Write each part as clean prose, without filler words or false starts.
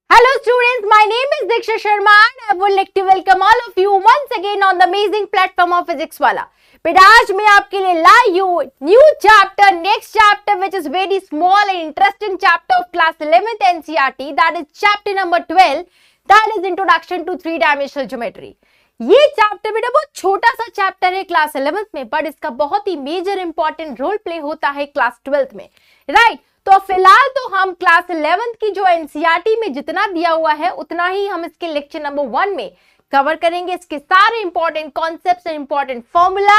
Hello students, my name is Diksha Sharma and I would like to welcome all of you once again on the amazing platform of Physics वाला। बेटा आज मैं आपके लिए लाई हूँ new chapter, next chapter which is very small and interesting chapter of class 11th NCERT, that is chapter number 12, that is introduction to three dimensional geometry। ये chapter बेटा बहुत छोटा सा चैप्टर है क्लास 11th में, बट इसका बहुत ही major important role play होता है क्लास 12th में, राइट। तो फिलहाल तो हम क्लास 11th की जो एनसीईआरटी में जितना दिया हुआ है उतना ही हम इसके लेक्चर नंबर 1 में कवर करेंगे, इसके सारे important concepts and important formula,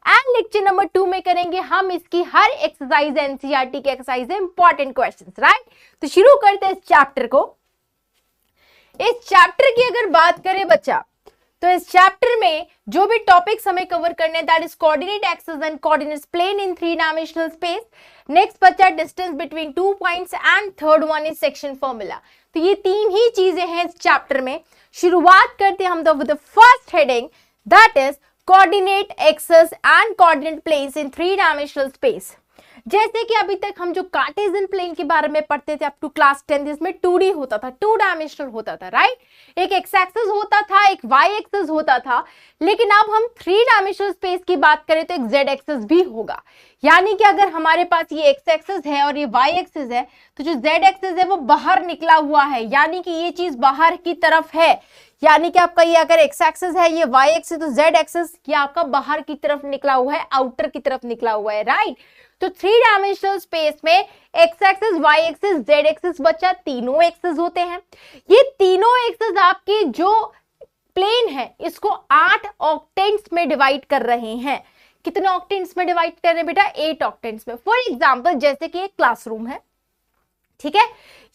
and lecture number 2 में करेंगे हम इसकी हर एक्सरसाइज, एनसीईआरटी के एक्सरसाइज है, इंपॉर्टेंट क्वेश्चंस, राइट। तो शुरू करते हैं इस चैप्टर को। इस चैप्टर की अगर बात करें बच्चा, तो इस चैप्टर में जो भी टॉपिक्स हमें कवर करने हैं, that is coordinate axis and coordinate plane in three dimensional space. Next बच्चा distance between 2 points and third one is section formula. तो ये तीन ही चीजें हैं इस चैप्टर में। शुरुआत करते हैं हम the first heading, that is coordinate axis and coordinate planes in three dimensional space. जैसे कि अभी तक हम जो कार्टेशियन प्लेन के बारे में पढ़ते थे अप टू क्लास 10, जिसमें 2D होता था, 2 डायमेंशनल होता था, राइट। एक एक्स एक्सिस होता था, एक वाई एक्सिस होता था, लेकिन अब हम 3 डायमेंशनल स्पेस की बात करें तो एक जेड एक्सिस भी होगा। यानी कि अगर हमारे पास ये एक्स एक्सिस है और ये वाई एक्सिस है, तो जो जेड एक्सिस है वो बाहर निकला हुआ है, यानी कि ये चीज बाहर की तरफ है। यानी कि आपका ये अगर एक्स एक्सिस है, ये वाई एक्सिस, तो जेड एक्सिस ये आपका बाहर की तरफ निकला हुआ है, आउटर की तरफ निकला हुआ है, राइट। तो 3 डायमेंशनल स्पेस में X axis, Y axis, Z axis बच्चा तीनों एक्सिस होते हैं। ये तीनों एक्सिस आपकी जो प्लेन है इसको 8 ऑक्टेंट्स में डिवाइड कर रहे हैं। कितने ऑक्टेंट्स में डिवाइड कर रहे हैं बेटा? 8 ऑक्टेंट्स में। फॉर एग्जांपल जैसे कि एक क्लासरूम है, ठीक है,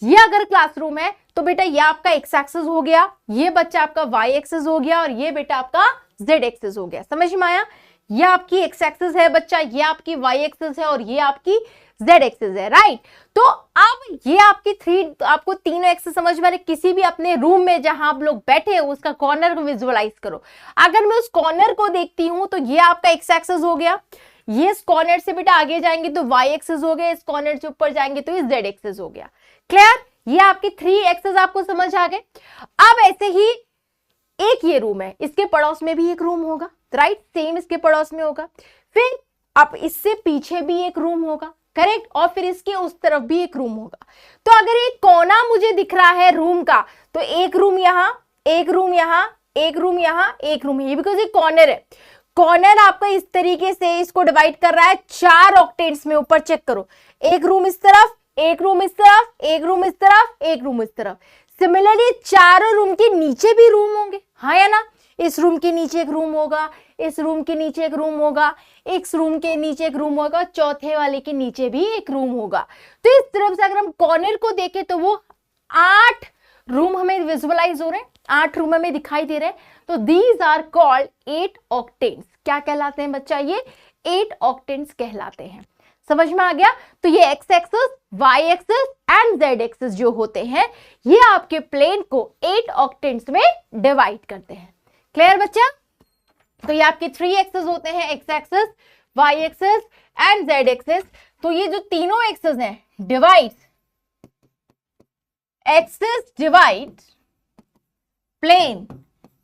ये अगर क्लासरूम है तो बेटा ये आपका एक्स एक्सिस हो गया, ये बच्चा आपका वाई एक्सिस हो गया, और ये बेटा आपका जेड एक्सिस हो गया। समझ में आया? ये आपकी एक्स एक्सिस है बच्चा, ये आपकी वाई एक्सिस है, और ये आपकी जेड एक्सिस है, राइट। तो अब ये आपकी आपको तीनों एक्सिस समझ में आ रहे। किसी भी अपने रूम में जहां आप लोग बैठे हो उसका कॉर्नर को विजुअलाइज करो। अगर मैं उस कॉर्नर को देखती हूं तो ये आपका एक्स एक्सिस हो गया, ये इस कॉर्नर से बेटा आगे जाएंगे तो वाई एक्सिस हो गया, इस कॉर्नर से ऊपर जाएंगे तो ये जेड एक्सिस हो गया। क्लियर? ये आपके 3 एक्सिस आपको समझ आ गए। अब ऐसे ही एक ये रूम है, इसके पड़ोस में भी एक रूम होगा, राइट, सेम इसके पड़ोस में होगा। फिर अब इससे पीछे भी एक रूम होगा, करेक्ट, और फिर इसके उस तरफ भी एक रूम होगा। तो अगर एक कोना मुझे दिख रहा है रूम का, तो एक रूम यहां, एक रूम यहां, एक रूम यहां, एक रूम ये, बिकॉज ये कॉर्नर है। कॉर्नर आपका इस तरीके से इसको डिवाइड कर रहा है 4 ऑक्टेंट्स में। ऊपर चेक करो, एक रूम इस तरफ, एक रूम इस तरफ, एक रूम इस तरफ, एक रूम इस तरफ। सिमिलरली चारों रूम के नीचे भी रूम होंगे, हाँ या ना? इस रूम के नीचे एक रूम होगा, इस रूम के नीचे एक रूम होगा, इस रूम के नीचे एक रूम होगा, चौथे वाले के नीचे भी एक रूम होगा। तो इस तरफ से अगर हम कॉर्नर को देखें तो वो 8 रूम हमें विजुअलाइज हो रहे हैं, 8 रूम हमें दिखाई दे रहे हैं। तो दीज आर कॉल्ड 8 ऑक्टेंट्स। क्या कहलाते हैं बच्चा? ये 8 ऑक्टेंट्स कहलाते हैं। समझ में आ गया? तो ये X axis, Y axis and Z axis जो होते हैं ये आपके प्लेन को 8 ऑक्टेंट्स में डिवाइड करते हैं। क्लियर बच्चा? तो ये आपके 3 एक्सिस होते हैं, X axis, Y axis and Z axis. तो ये जो तीनों एक्सिस हैं, डिवाइड एक्सिस डिवाइड प्लेन,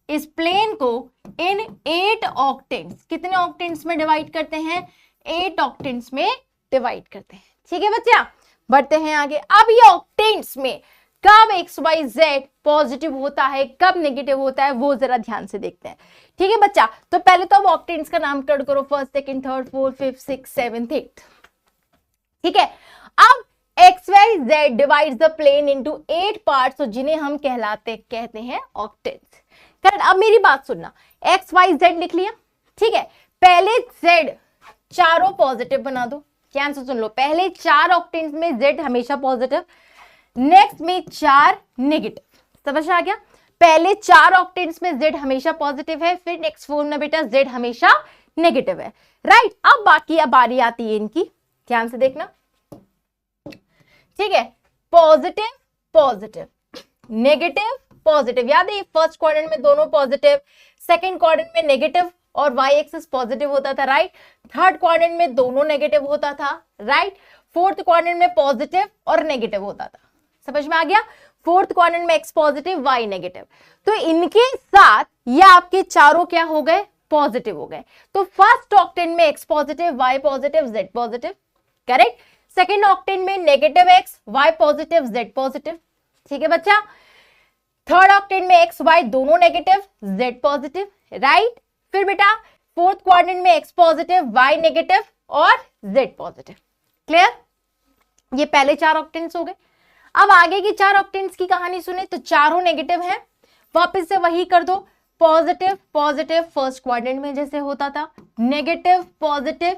इस प्लेन को इन 8 ऑक्टेंट्स, कितने ऑक्टेंट्स में डिवाइड करते हैं? 8 ऑक्टेंट्स में डिवाइड करते हैं। ठीक है बच्चा, बढ़ते हैं आगे। अब ये ऑक्टेंट्स में कब एक्स वाई जेड पॉजिटिव होता है, कब नेगेटिव होता है, वो जरा ध्यान से देखते हैं। ठीक है बच्चा, तो पहले तो अब ऑक्टेंट्स का नामकरण करो, first, second, third, fourth, fifth, six, seventh, eighth. ठीक है, अब X Y Z divides the plane into 8 parts, जिन्हें हम कहते हैं ऑक्टेंट्स। करेक्ट? अब मेरी बात सुनना, एक्स वाई जेड लिख लिया, ठीक है। पहले जेड चारों पॉजिटिव बना दो, ध्यान से सुन लो। पहले 4 ऑक्टेंट्स में जेड हमेशा पॉजिटिव, नेक्स्ट में 4 नेगेटिव। समझ आ गया? पहले 4 ऑक्टेंट्स में जेड हमेशा पॉजिटिव है, फिर नेक्स्ट 4 में बेटा जेड हमेशा नेगेटिव है, राइट। अब बाकी अब बारी आती है इनकी, ध्यान से देखना, ठीक है। पॉजिटिव पॉजिटिव, नेगेटिव पॉजिटिव, याद है फर्स्ट क्वाड्रेंट में दोनों पॉजिटिव, सेकंड क्वाड्रेंट में नेगेटिव और वाई एक्सिस पॉजिटिव होता था, राइट। थर्ड क्वाड्रेंट में दोनों नेगेटिव होता था, राइट। फोर्थ क्वाड्रेंट में पॉजिटिव और नेगेटिव होता था। समझ में आ गया? फोर्थ क्वाड्रेंट में X पॉजिटिव Y नेगेटिव, तो इनके साथ ये आपके चारों क्या हो गए? पॉजिटिव हो गए। तो फर्स्ट ऑक्टेंट में X positive Y positive Z positive, correct. Second octant में negative X Y positive Z positive, ठीक है बच्चा। थर्ड ऑक्टेंट में X Y दोनों नेगेटिव Z पॉजिटिव, राइट। फिर बेटा फोर्थ क्वाड्रेंट में X पॉजिटिव Y नेगेटिव और Z पॉजिटिव, क्लियर? ये पहले 4 ऑक्टेंट्स हो गए। अब आगे की 4 ऑक्टेंट्स की कहानी सुने तो चारों नेगेटिव है, वापस से वही कर दो, पॉजिटिव पॉजिटिव फर्स्ट क्वाड्रेंट में जैसे होता था, नेगेटिव पॉजिटिव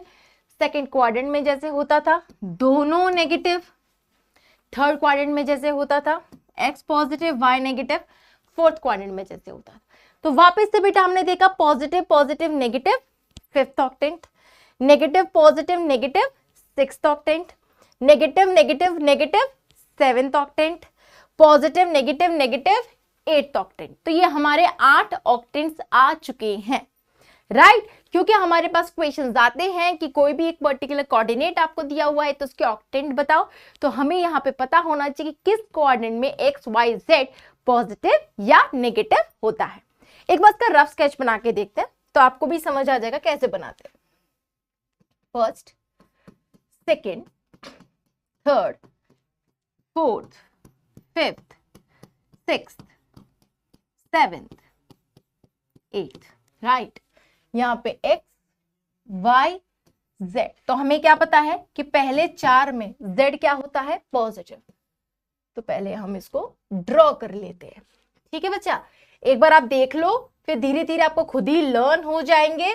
सेकंड क्वाड्रेंट में जैसे होता था, दोनों नेगेटिव थर्ड क्वाड्रेंट में जैसे होता था, X positive Y negative fourth quadrant में जैसे होता था। तो वापस से बेटा हमने देखा positive positive negative fifth octant, negative positive negative sixth octant, negative negative negative seventh octant, positive negative negative eighth octant. तो ये हमारे 8 ऑक्टेंट्स आ चुके हैं, राइट। क्योंकि हमारे पास क्वेश्चंस आते हैं कि कोई भी एक पर्टिकुलर कोऑर्डिनेट आपको दिया हुआ है तो उसके ऑक्टेंट बताओ, तो हमें यहाँ पे पता होना चाहिए कि किस कोऑर्डिनेट में X Y Z पॉजिटिव या नेगेटिव होता है। एक बार इसका रफ स्केच बना के देखते हैं तो आपको भी समझ आ जाएगा कैसे बनाते हैं। First, second, third, fourth, fifth, sixth, seventh, eighth, right. यहाँ पे X Y Z, तो हमें क्या पता है कि पहले 4 में Z क्या होता है? पॉजिटिव। तो पहले हम इसको ड्रॉ कर लेते हैं, ठीक है बच्चा। एक बार आप देख लो, फिर धीरे धीरे आपको खुद ही लर्न हो जाएंगे,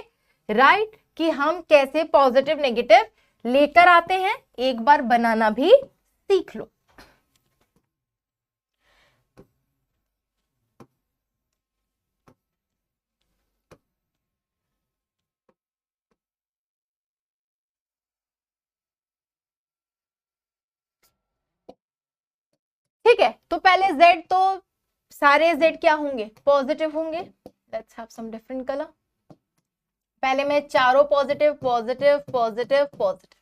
राइट, कि हम कैसे पॉजिटिव नेगेटिव लेकर आते हैं। एक बार बनाना भी सीख लो। ठीक है, तो पहले Z, तो सारे Z क्या होंगे? पॉजिटिव होंगे। Let's have some different colour. पहले में चारों positive positive positive positive,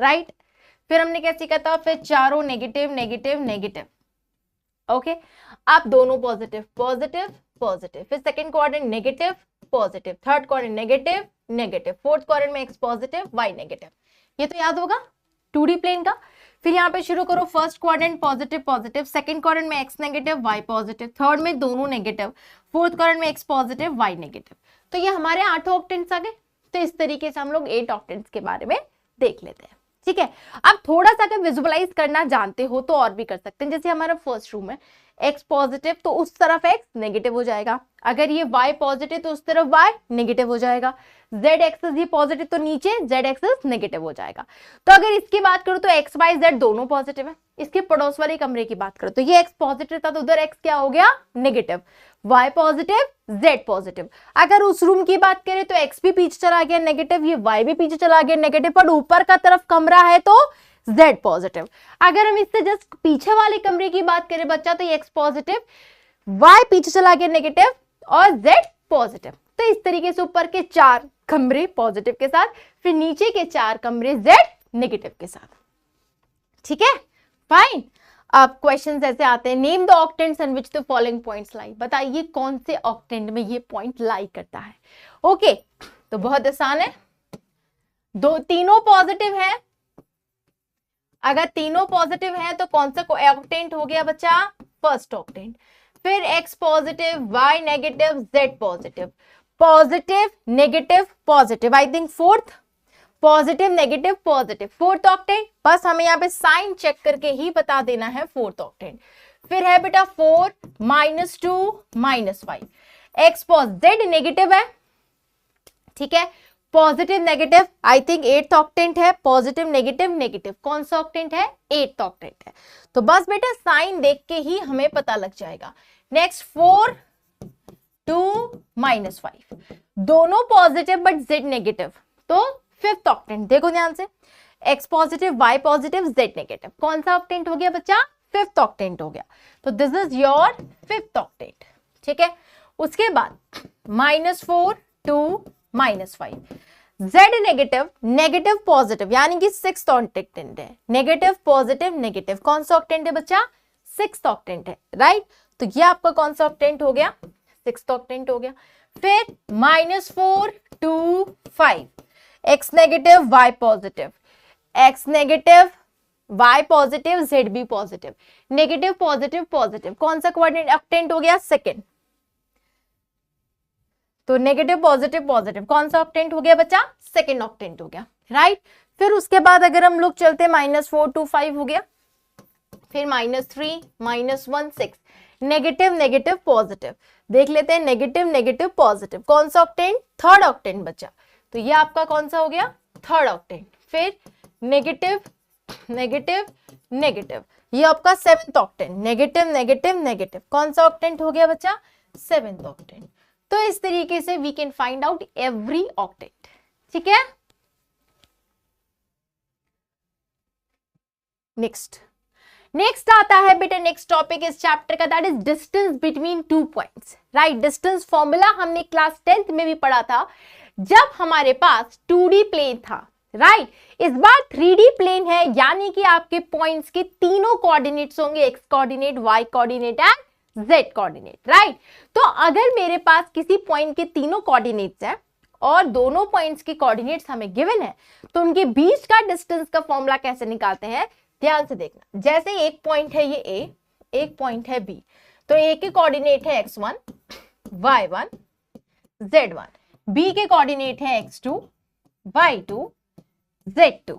right. फिर हमने क्या सीखा था? फिर चारों नेगेटिव नेगेटिव नेगेटिव, ओके। अब दोनों पॉजिटिव पॉजिटिव पॉजिटिव, फिर second quadrant negative positive, third quadrant negative negative, fourth quadrant में X पॉजिटिव Y नेगेटिव। ये तो याद होगा 2D प्लेन का। फिर यहाँ पे शुरू करो, first quadrant positive positive, second quadrant में X negative Y positive, third में दोनों नेगेटिव, फोर्थ क्वाड्रेंट में X पॉजिटिव Y नेगेटिव। तो ये हमारे 8 ऑक्टेंट्स आ गए। तो इस तरीके से हम लोग 8 ऑक्टेंट्स के बारे में देख लेते हैं, ठीक है। अब थोड़ा सा अगर विजुअलाइज करना जानते हो तो और भी कर सकते हैं। जैसे हमारा फर्स्ट रूम है, X पॉजिटिव तो उस तरफ X नेगेटिव हो जाएगा, अगर ये Y पॉजिटिव तो उस तरफ Y नेगेटिव हो जाएगा, Z एक्सिस ये पॉजिटिव तो नीचे Z एक्सिस नेगेटिव हो जाएगा। तो अगर इसकी बात करूं तो X Y Z दोनों पॉजिटिव है। इसके पड़ोस वाले कमरे की बात करो तो ये X पॉजिटिव था तो उधर X क्या हो गया? Negative, Y positive Z positive. अगर उस रूम की बात करें तो X भी पीछे चला गया नेगेटिव, ये Y भी पीछे चला गया नेगेटिव, पर ऊपर का तरफ कमरा है तो Z पॉजिटिव। अगर हम इससे जस्ट पीछे वाले कमरे की बात करें बच्चा तो X पॉजिटिव, Y पीछे चला गया नेगेटिव और Z पॉजिटिव। तो इस तरीके से ऊपर के 4 कमरे पॉजिटिव के साथ, फिर नीचे के 4 कमरे Z नेगेटिव के साथ, ठीक है, फाइन। अब क्वेश्चंस ऐसे आते हैं, name the octants in which the following points lie. बताइए कौन से ऑक्टेंट में ये पॉइंट लाई करता है। ओके, तो बहुत आसान है, तीनों पॉजिटिव है। अगर तीनों पॉजिटिव है तो कौन सा ऑक्टेंट हो गया बच्चा? First octant. फिर X positive Y negative Z positive, positive negative positive, I think fourth, positive negative positive, fourth octant. बस हमें यहाँ पे साइन चेक करके ही बता देना है फोर्थ ऑक्टेंट। फिर है बेटा 4 -2 -5, X Z नेगेटिव है, ठीक है, positive negative, I think 8th octant है, पॉजिटिव नेगेटिव नेगेटिव, कौन सा ऑक्टेंट है? 8th ऑक्टेंट है। तो बस बेटा साइन देख के ही हमें पता लग जाएगा। नेक्स्ट 4 2 -5, दोनों पॉजिटिव बट Z नेगेटिव, तो 5th ऑक्टेंट। देखो ध्यान से, X positive Y positive Z negative, कौन सा ऑक्टेंट हो गया बच्चा? 5th ऑक्टेंट हो गया। तो this is your 5th octant, ठीक है। उसके बाद -4 2 -5, Z नेगेटिव नेगेटिव पॉजिटिव, यानी कि 6th ऑक्टेंट है, नेगेटिव पॉजिटिव नेगेटिव, कौन सा ऑक्टेंट है बच्चा? 6th ऑक्टेंट है, राइट। तो ये आपका कौन सा ऑक्टेंट हो गया, 6th ऑक्टेंट हो गया। फिर -4 2 5, x negative y positive, x negative y positive z भी पॉजिटिव, नेगेटिव पॉजिटिव पॉजिटिव, कौन सा कोऑर्डिनेट ऑक्टेंट हो गया, सेकंड। तो नेगेटिव पॉजिटिव पॉजिटिव कौन सा ऑक्टेंट हो गया बच्चा, सेकंड ऑक्टेंट हो गया, राइट। फिर उसके बाद अगर हम लोग चलते -4 2 5 हो गया, फिर -3 -1 6, नेगेटिव नेगेटिव पॉजिटिव, देख लेते हैं नेगेटिव नेगेटिव पॉजिटिव, कौन सा ऑक्टेंट, थर्ड ऑक्टेंट बच्चा। तो ये आपका कौन सा हो गया, थर्ड ऑक्टेंट। फिर नेगेटिव नेगेटिव नेगेटिव, ये आपका 7th octant, negative negative negative, कौन सा ऑक्टेंट हो गया बच्चा, 7th ऑक्टेंट। तो इस तरीके से we can find out every octant, ठीक है। नेक्स्ट आता है बेटा, नेक्स्ट टॉपिक इस चैप्टर का, that is distance between 2 points, right. Distance formula हमने क्लास 10th में भी पढ़ा था जब हमारे पास 2D प्लेन था, राइट। इस बार 3D प्लेन है, यानी कि आपके पॉइंट्स के तीनों कोऑर्डिनेट्स होंगे, x coordinate, y coordinate and z coordinate, right. तो अगर मेरे पास किसी पॉइंट के तीनों कोऑर्डिनेट्स हैं और दोनों पॉइंट्स के कोऑर्डिनेट्स हमें गिवन है, तो उनके बीच का डिस्टेंस का फॉर्मूला कैसे निकालते हैं, ध्यान से देखना। जैसे एक पॉइंट है ये A, एक पॉइंट है B, तो A के कोऑर्डिनेट है x1 y1 z1, B के कोऑर्डिनेट है x2 y2 z2,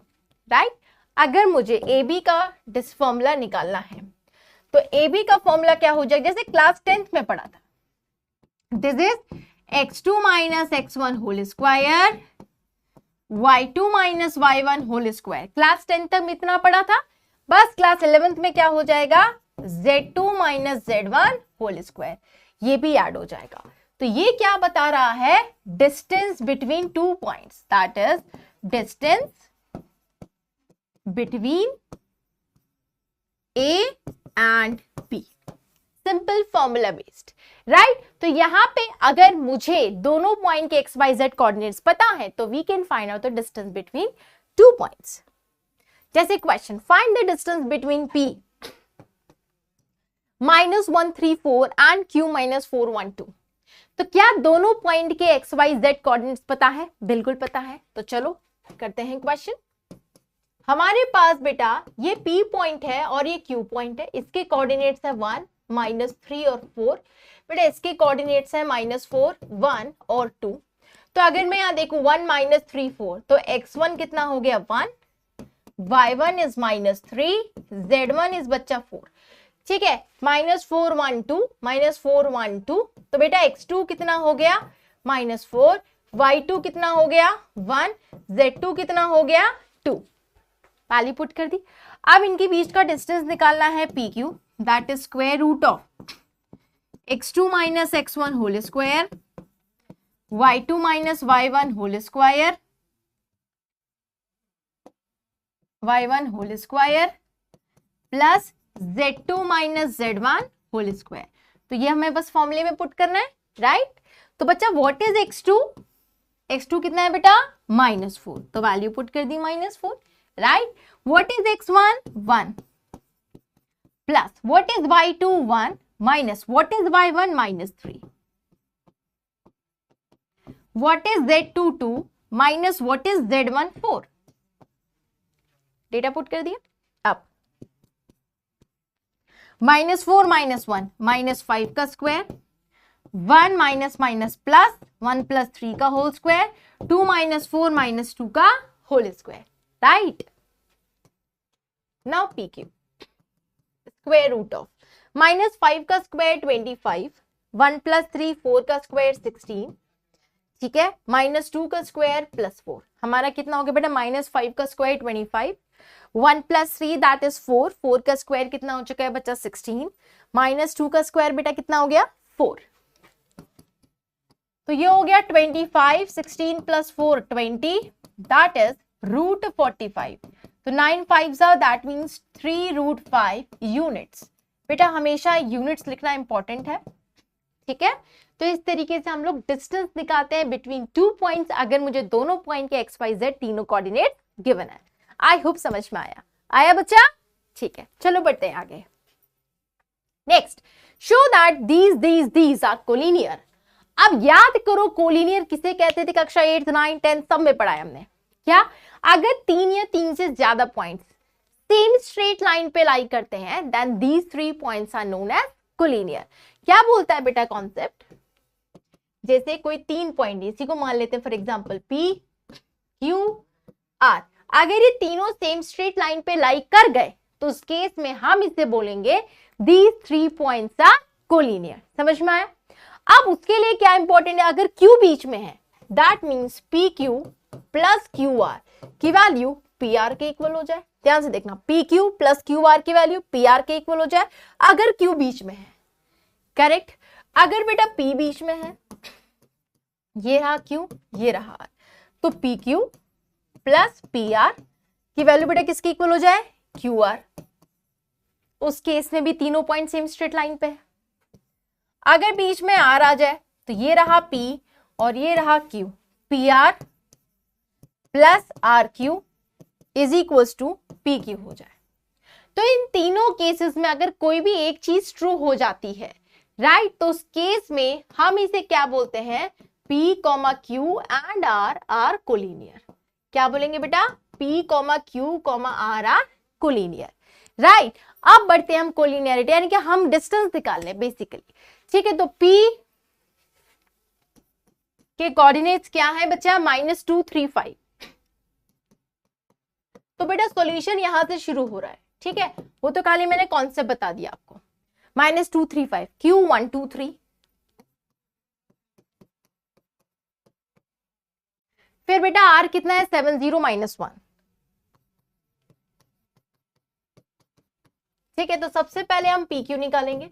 राइट। अगर मुझे AB का डिस फॉर्मूला निकालना है तो AB का फॉर्मूला क्या हो जाएगा, जैसे क्लास 10th में पढ़ा था, this is x2 minus x1 whole square y2 minus y1 whole square. Class 10th तक इतना पढ़ा था, बस क्लास 11th में क्या हो जाएगा, z2 minus z1 whole square, ये भी ऐड हो जाएगा। तो ये क्या बता रहा है, distance between 2 points, that is distance between A and B, simple formula based, right. तो यहां पे अगर मुझे दोनों पॉइंट के XYZ कोऑर्डिनेट्स पता है तो we can find out the distance between 2 points. जैसे question, find the distance between P -134 and Q -412। तो क्या दोनों पॉइंट के XYZ कोऑर्डिनेट्स पता है, बिल्कुल पता है। तो चलो करते हैं क्वेश्चन। हमारे पास बेटा ये P पॉइंट है और ये Q पॉइंट है, इसके कोऑर्डिनेट्स है 1 -3 और 4, बेटा इसके कोऑर्डिनेट्स है -4 1 और 2। तो अगर मैं यहाँ देखूं 1 -3 4, तो x1 कितना हो गया 1, y1 इज -3, z1 इज बच्चा 4, ठीक है। -4 1 2 -4 1 2, तो बेटा x2 कितना हो गया -4, y2 कितना हो गया 1, z2 कितना हो गया 2, वैल्यू पुट कर दी। अब इनके बीच का डिस्टेंस निकालना है PQ, that is square root of x2 minus x1 whole square, y2 minus y1 whole square, y1 whole square plus z2 minus z1 whole square. तो ये हमें बस फॉर्मूले में पुट करना है, राइट। तो बच्चा व्हाट इज x2, x2 कितना है बेटा -4, तो वैल्यू पुट कर दी -4, right. What is x1 1 plus what is y2 1 minus what is y1 -3, what is z2 2 minus what is z1 4, data put कर दिया। अब -4 -1 -5 का स्क्वायर, 1 माइनस माइनस प्लस 1 + 3 का होल स्क्वायर, 2 - 4 - 2 का whole square, right. Now PQ, square root of -5 का square 25, 1 + 3 4 का square 16, ठीक है, -2 का स्क्वायर +4, हमारा कितना हो गया बेटा -5 का स्क्वायर 25, 1 + 3 दैट इज 4, 4 का स्क्वायर कितना हो चुका है बच्चा 16, -2 का स्क्वायर बेटा कितना हो गया 4, तो ये हो गया 25, 16 + 4 20, दैट इज √45। तो 9 5s दैट मीन्स 3√5 यूनिट्स। बेटा हमेशा यूनिट्स लिखना इंपॉर्टेंट है, ठीक है। तो इस तरीके से हम लोग डिस्टेंस निकालते हैं बिटवीन 2 पॉइंट्स अगर मुझे दोनों पॉइंट के XYZ तीनों कोऑर्डिनेट गिवन है। आई होप समझ में आया बच्चा, ठीक है। चलो बढ़ते हैं आगे। Next, show that these are collinear. अब याद करो कोलिनियर किसे कहते थे, कक्षा 8th 9th 10th सब में पढ़ा है हमने। क्या, अगर 3 या 3 से ज्यादा पॉइंट्स सेम स्ट्रेट लाइन पे लाई करते हैं, then these 3 points are known as collinear. क्या बोलता है बेटा कॉन्सेप्ट, जैसे कोई 3 पॉइंट, इसी को मान लेते हैं for example P Q R, अगर ये तीनों सेम स्ट्रेट लाइन पे लाई कर गए तो उस केस में हम इसे बोलेंगे these 3 points are कोलिनियर। समझ में आया? अब उसके लिए क्या इंपॉर्टेंट है, अगर Q बीच में है that means PQ plus QR की वैल्यू PR के इक्वल हो जाए। ध्यान से देखना, PQ प्लस QR की वैल्यू PR के इक्वल हो जाए अगर Q बीच में है। करेक्ट। अगर बेटा P बीच में है, ये रहा Q, ये रहा R, तो PQ प्लस PR की वैल्यू बेटा किसकी इक्वल हो जाए, QR। उस केस में भी तीनों पॉइंट सेम स्ट्रेट लाइन पे है। अगर बीच में R आ जाए तो ये रहा P और ये रहा Q, PR plus RQ is equals to PQ हो जाए। तो इन तीनों केसेस में अगर कोई भी एक चीज ट्रू हो जाती है, राइट, तो उस केस में हम इसे क्या बोलते हैं, P, Q and R are collinear. क्या बोलेंगे बेटा, P, Q, R are collinear. Right. अब बढ़ते हैं हम कोलिनियरिटी, यानी कि हम डिस्टेंस निकाल लें बेसिकली। ठीक है, तो P के कोऑर्डिनेट्स क्या है बच्चा, -2 3 5। तो बेटा सॉल्यूशन यहां से शुरू हो रहा है। ठीक है, वो तो खाली मैंने कॉन्सेप्ट बता दिया आपको। -2 3 5, Q 1 2 3, फिर बेटा R कितना है 7 0 -1। ठीक है, तो सबसे पहले हम PQ निकालेंगे।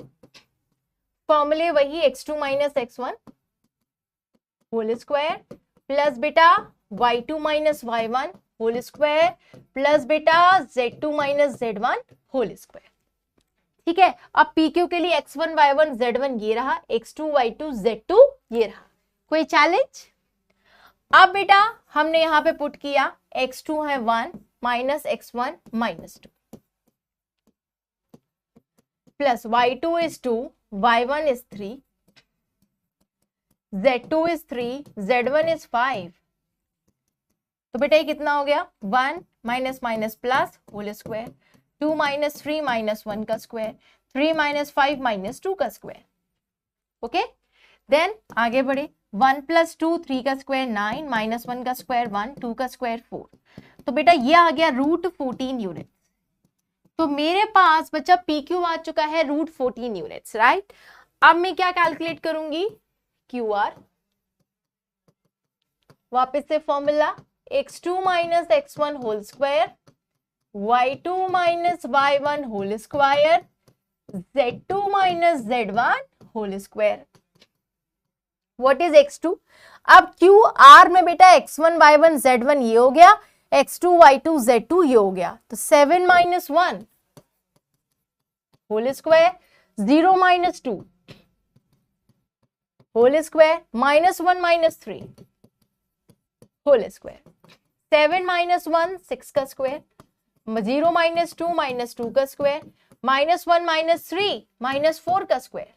फॉर्मूले वही x2 - x1 whole square plus बेटा y2 - y1 whole square plus बेटा z2 - z1 होल स्क्वायर। ठीक है, अब PQ के लिए x1 y1 z1 ये रहा, x2 y2 z2 ये रहा। कोई चैलेंज? अब बेटा हमने यहां पे पुट किया x2 है 1 -x1 -2 plus y2 is 2, y1 is 3, z2 is 3, z1 is 5। तो बेटा ये कितना हो गया, 1 minus minus plus whole square, 2 - 3 - 1 का स्क्वायर, 3 - 5 - 2 का स्क्वायर। ओके, देन आगे बढ़े, 1 + 2 3 का स्क्वायर 9 -1 का स्क्वायर 1 2 का स्क्वायर 4। तो बेटा ये आ गया √14 यूनिट। तो मेरे पास बच्चा PQ आ चुका है √14 यूनिट्स। राइट, अब मैं क्या कैलकुलेट करूंगी, QR। वापस से formula x2 - x1 whole square, y2 - y1 whole square, z2 - z1 whole square. What is x2? अब QR में बेटा x1 y1 z1 ये हो गया, x2 y2 z2 ये हो गया, तो 7 - 1 whole square, 0 - 2 whole square, -1 - 3 whole square, 7 - 1 6 का स्क्वायर, 0 - 2 -2 का स्क्वायर, -1 - 3 -4 का स्क्वायर,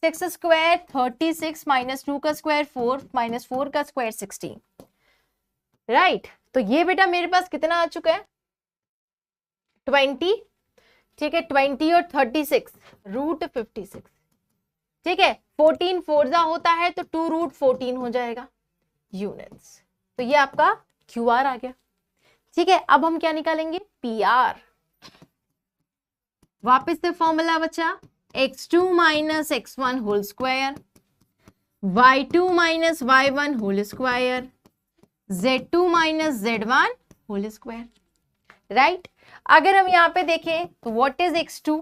6 स्क्वायर 36 -2 का स्क्वायर 4 -4 का स्क्वायर 16। राइट, तो ये बेटा मेरे पास कितना आ चुका है, 20। ठीक है, 20 और 36 √56। ठीक है, 14 4 होता है तो 2√14 हो जाएगा यूनिट्स। तो ये आपका QR आ गया। ठीक है, अब हम क्या निकालेंगे, PR। वापस से फॉर्मूला बचा x2 - x1 whole square, y2 - y1 whole square, z2 - z1 whole square. Right, अगर हम यहाँ पे देखें तो व्हाट इज x2,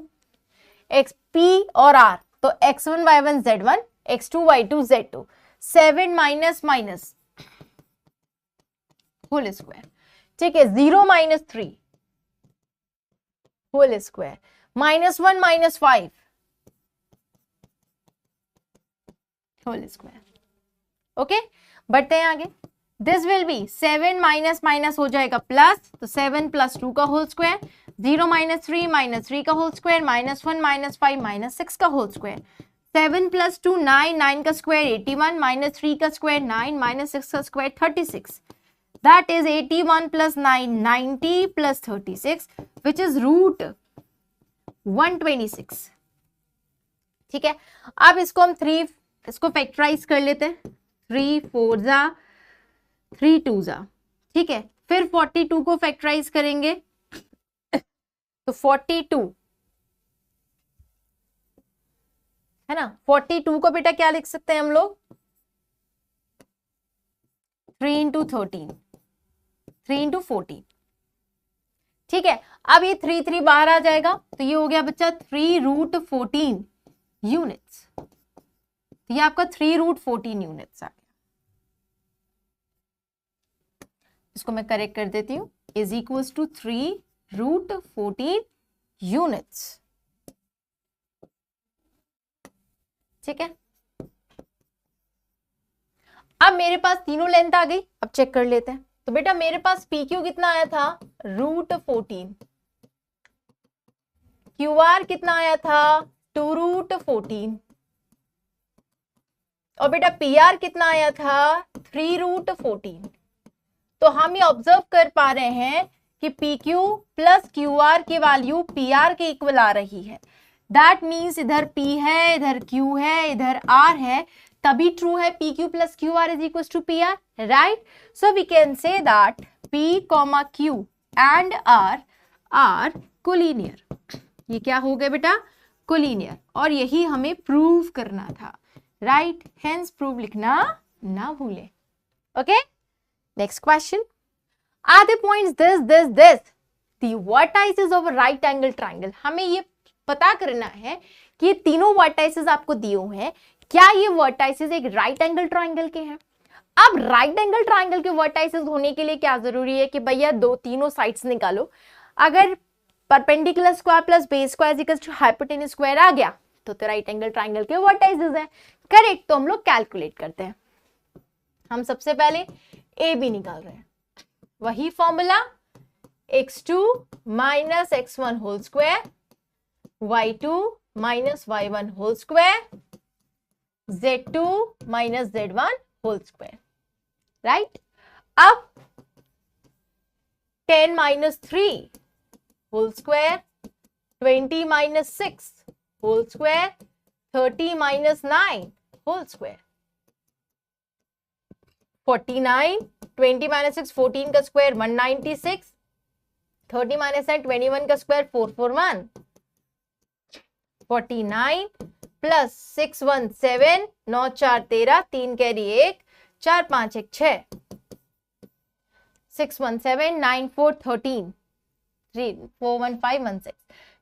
P और R, तो x1 y1 z1, x2 y2 z2, 7 minus whole square. ठीक है, 0 - 3 whole square, -1 - 5 whole square. Okay, बढ़ते हैं आगे। दिस विल बी 7 माइनस हो जाएगा प्लस, तो 7 + 2 का होल स्क्वायर, 0 माइनस थ्री का होल स्क्वायर, -1 -5 -6 का होल स्क्वायर, 7 + 2 9, 9 का स्क्वायर 81, -3 का स्क्वायर 9, -6 का square 36. That is 81 + 9, 90 + 36, which is √126. ठीक है, अब इसको हम इसको फैक्टराइज कर लेते हैं. 3 4 जा 3 2 जा. ठीक है, फिर 42 को फैक्टराइज करेंगे तो 42 है ना. 42 को बेटा क्या लिख सकते हैं हम लोग, 3 × 13, 3 × 14. ठीक है, अब ये 3 3 बाहर आ जाएगा तो ये हो गया बच्चा 3√14 यूनिट्स. तो ये आपका 3√14 यूनिट्स आ गया. इसको मैं करेक्ट कर देती हूँ, इज इक्वल्स टू 3√14 यूनिट्स. ठीक है, अब मेरे पास तीनों लेंथ आ गई. अब चेक कर लेते हैं. तो बेटा मेरे पास PQ कितना आया था, √14. QR कितना आया था, 2√14. और बेटा PR कितना आया था, 3√14. तो हम ये ऑब्जर्व कर पा रहे हैं कि PQ + QR की वैल्यू PR के इक्वल आ रही है. दैट मीन्स इधर P है, इधर Q है, इधर R है, तभी ट्रू है PQ + QR is equals to PR, right? So we can say that P, Q and R are collinear. ये क्या हो गया बेटा, collinear. और यही हमें प्रूव करना था, right? Hence प्रूव लिखना ना भूले. Okay? Next question. Are the points this? The vertices of a right angle triangle. हमें ये पता करना है कि ये तीनों वर्टाइसेस आपको दिए हुए हैं, क्या ये वर्टाइसेस एक राइट एंगल ट्राइंगल के हैं. अब राइट एंगल ट्राइंगल के वर्टाइसेस होने के लिए क्या जरूरी है कि भैया तीनों साइड्स निकालो. अगर perpendicular square plus base square equals to hypotenuse square आ गया तो राइट एंगल ट्राइंगल के वर्टाइसेस हैं. करेक्ट. तो हम लोग कैलकुलेट करते हैं. हम सबसे पहले AB निकाल रहे हैं. वही formula, x2 - x1 whole square, y2 - y1 whole square, z2 - z1 whole square. Right. अब 10 - 3 whole square, 20 - 6 whole square, 30 - 9 whole square, 49, 20 - 6 14 का स्क्वायर 196, 30 - 9 21 का स्क्वायर 441, 49 + 6 1 7, 9 4 13, 3 कैरी 1, 4 5 1 6, 6 1 7, 9 4 13, 3 4 1 5 1 6,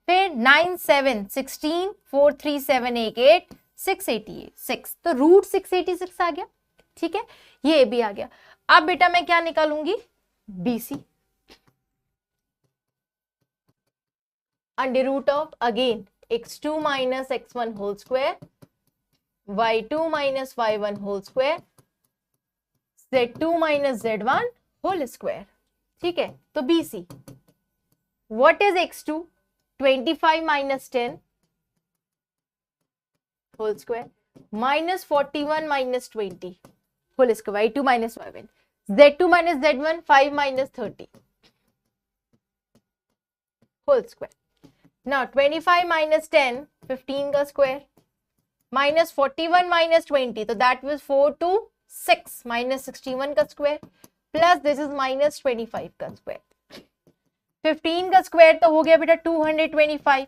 फिर 9 7 16, 4 3 7 1 8, 688 6. तो √686 आ गया. ठीक है, ये भी आ गया. अब बेटा मैं क्या निकालूंगी, BC under root of again x2 - x1 whole square, y2 - y1 whole square, z2 - z1 whole square. ठीक है, तो BC what is x2, 25 - 10 whole square, -41 - 20 whole square, y2 - y1, z2 - z1 5 - 30 whole square. Now 25 - 10 15 का square, -41 - 20 तो that was 4 to 6 -61 का square, plus this is -25 का square. 15 का square तो हो गया बेटा 225,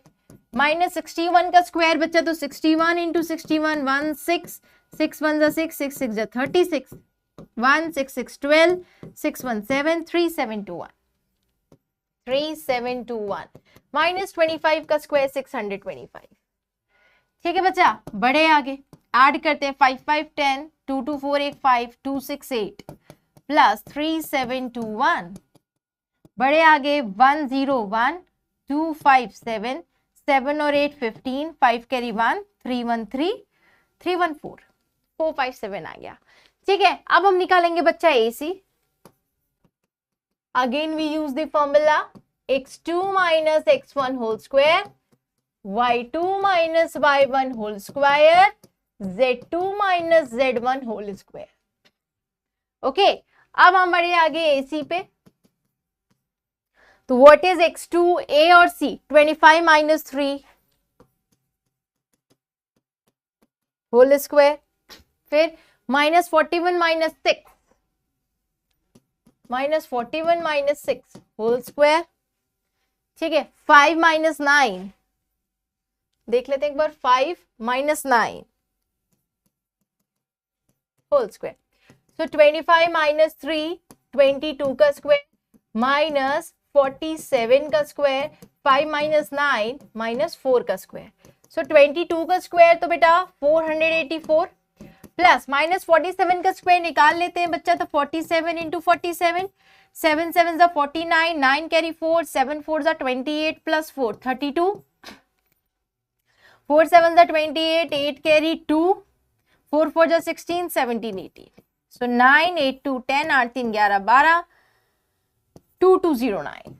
-61 का स्क्वायर बच्चा तो 61 × 61 16, 6 1 6, 6 6 36, 1 6 6 12, 6 1 7, 3721, 3721 -25 का स्क्वायर 625. ठीक है बच्चा, बड़े आगे ऐड करते हैं 5 5 10, 2 2 4 8 5, 2 6 8 प्लस 3721, बड़े आगे 1 0 1, 2 5 7, 7 और 8 15, 5 कैरी 1, 3 1 3, 3 1 4, 4 5 7 आ गया. ठीक है, अब हम निकालेंगे बच्चा AC. Again we use the formula x2 minus x1 whole square, y2 minus y1 whole square, z2 minus z1 whole square. Okay, अब हम बढ़े आगे AC पे। तो व्हाट इज x2, A और C? 25 माइनस 3 होल स्क्वायर, फिर minus 41 minus 6, minus 41 minus 6 whole square. ठीक है, 5 माइनस 9, देख लेते हैं एक बार, 5 minus 9 whole square. So 25 minus 3, 22 का स्क्वायर, माइनस 47 का स्क्वायर, 5 माइनस 9 माइनस 4 का स्क्वायर। सो 22 का स्क्वायर तो बेटा 484, प्लस माइनस 47 का स्क्वायर निकाल लेते हैं बच्चा, तो 47 इंटू 47, 7 7 जा 49, 9 कैरी 4, 7 4 जा 28 प्लस 4 32, 4 7 जा 28, 8 कैरी 2, 4 4 जा 16, 17 18। सो 9 8 2 10, 8 3 11 12, 2209।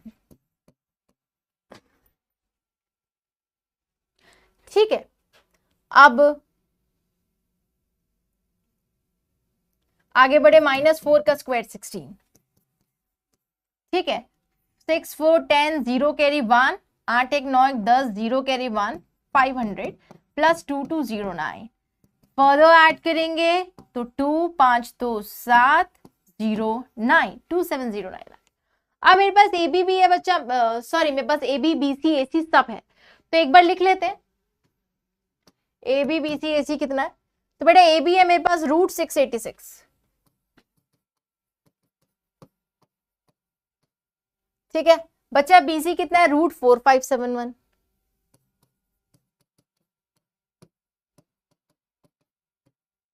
ठीक है, अब आगे बढ़े, माइनस 4 का स्क्वायर 16। ठीक है, 6 4 10, 0 carry 1, 8 1 9 10, 0 carry 1, 500 plus 2209। Further add करेंगे तो 2 5 2 7 0 9, 2709। अब मेरे पास ए बी भी है बच्चा, सॉरी मेरे पास ए बी बी सी ए सी सब है, तो एक बार लिख लेते हैं ए बी बी सी ए सी कितना है। तो बेटा ए बी है मेरे पास रूट 686। ठीक है बच्चा, बीसी कितना है, रूट 4571।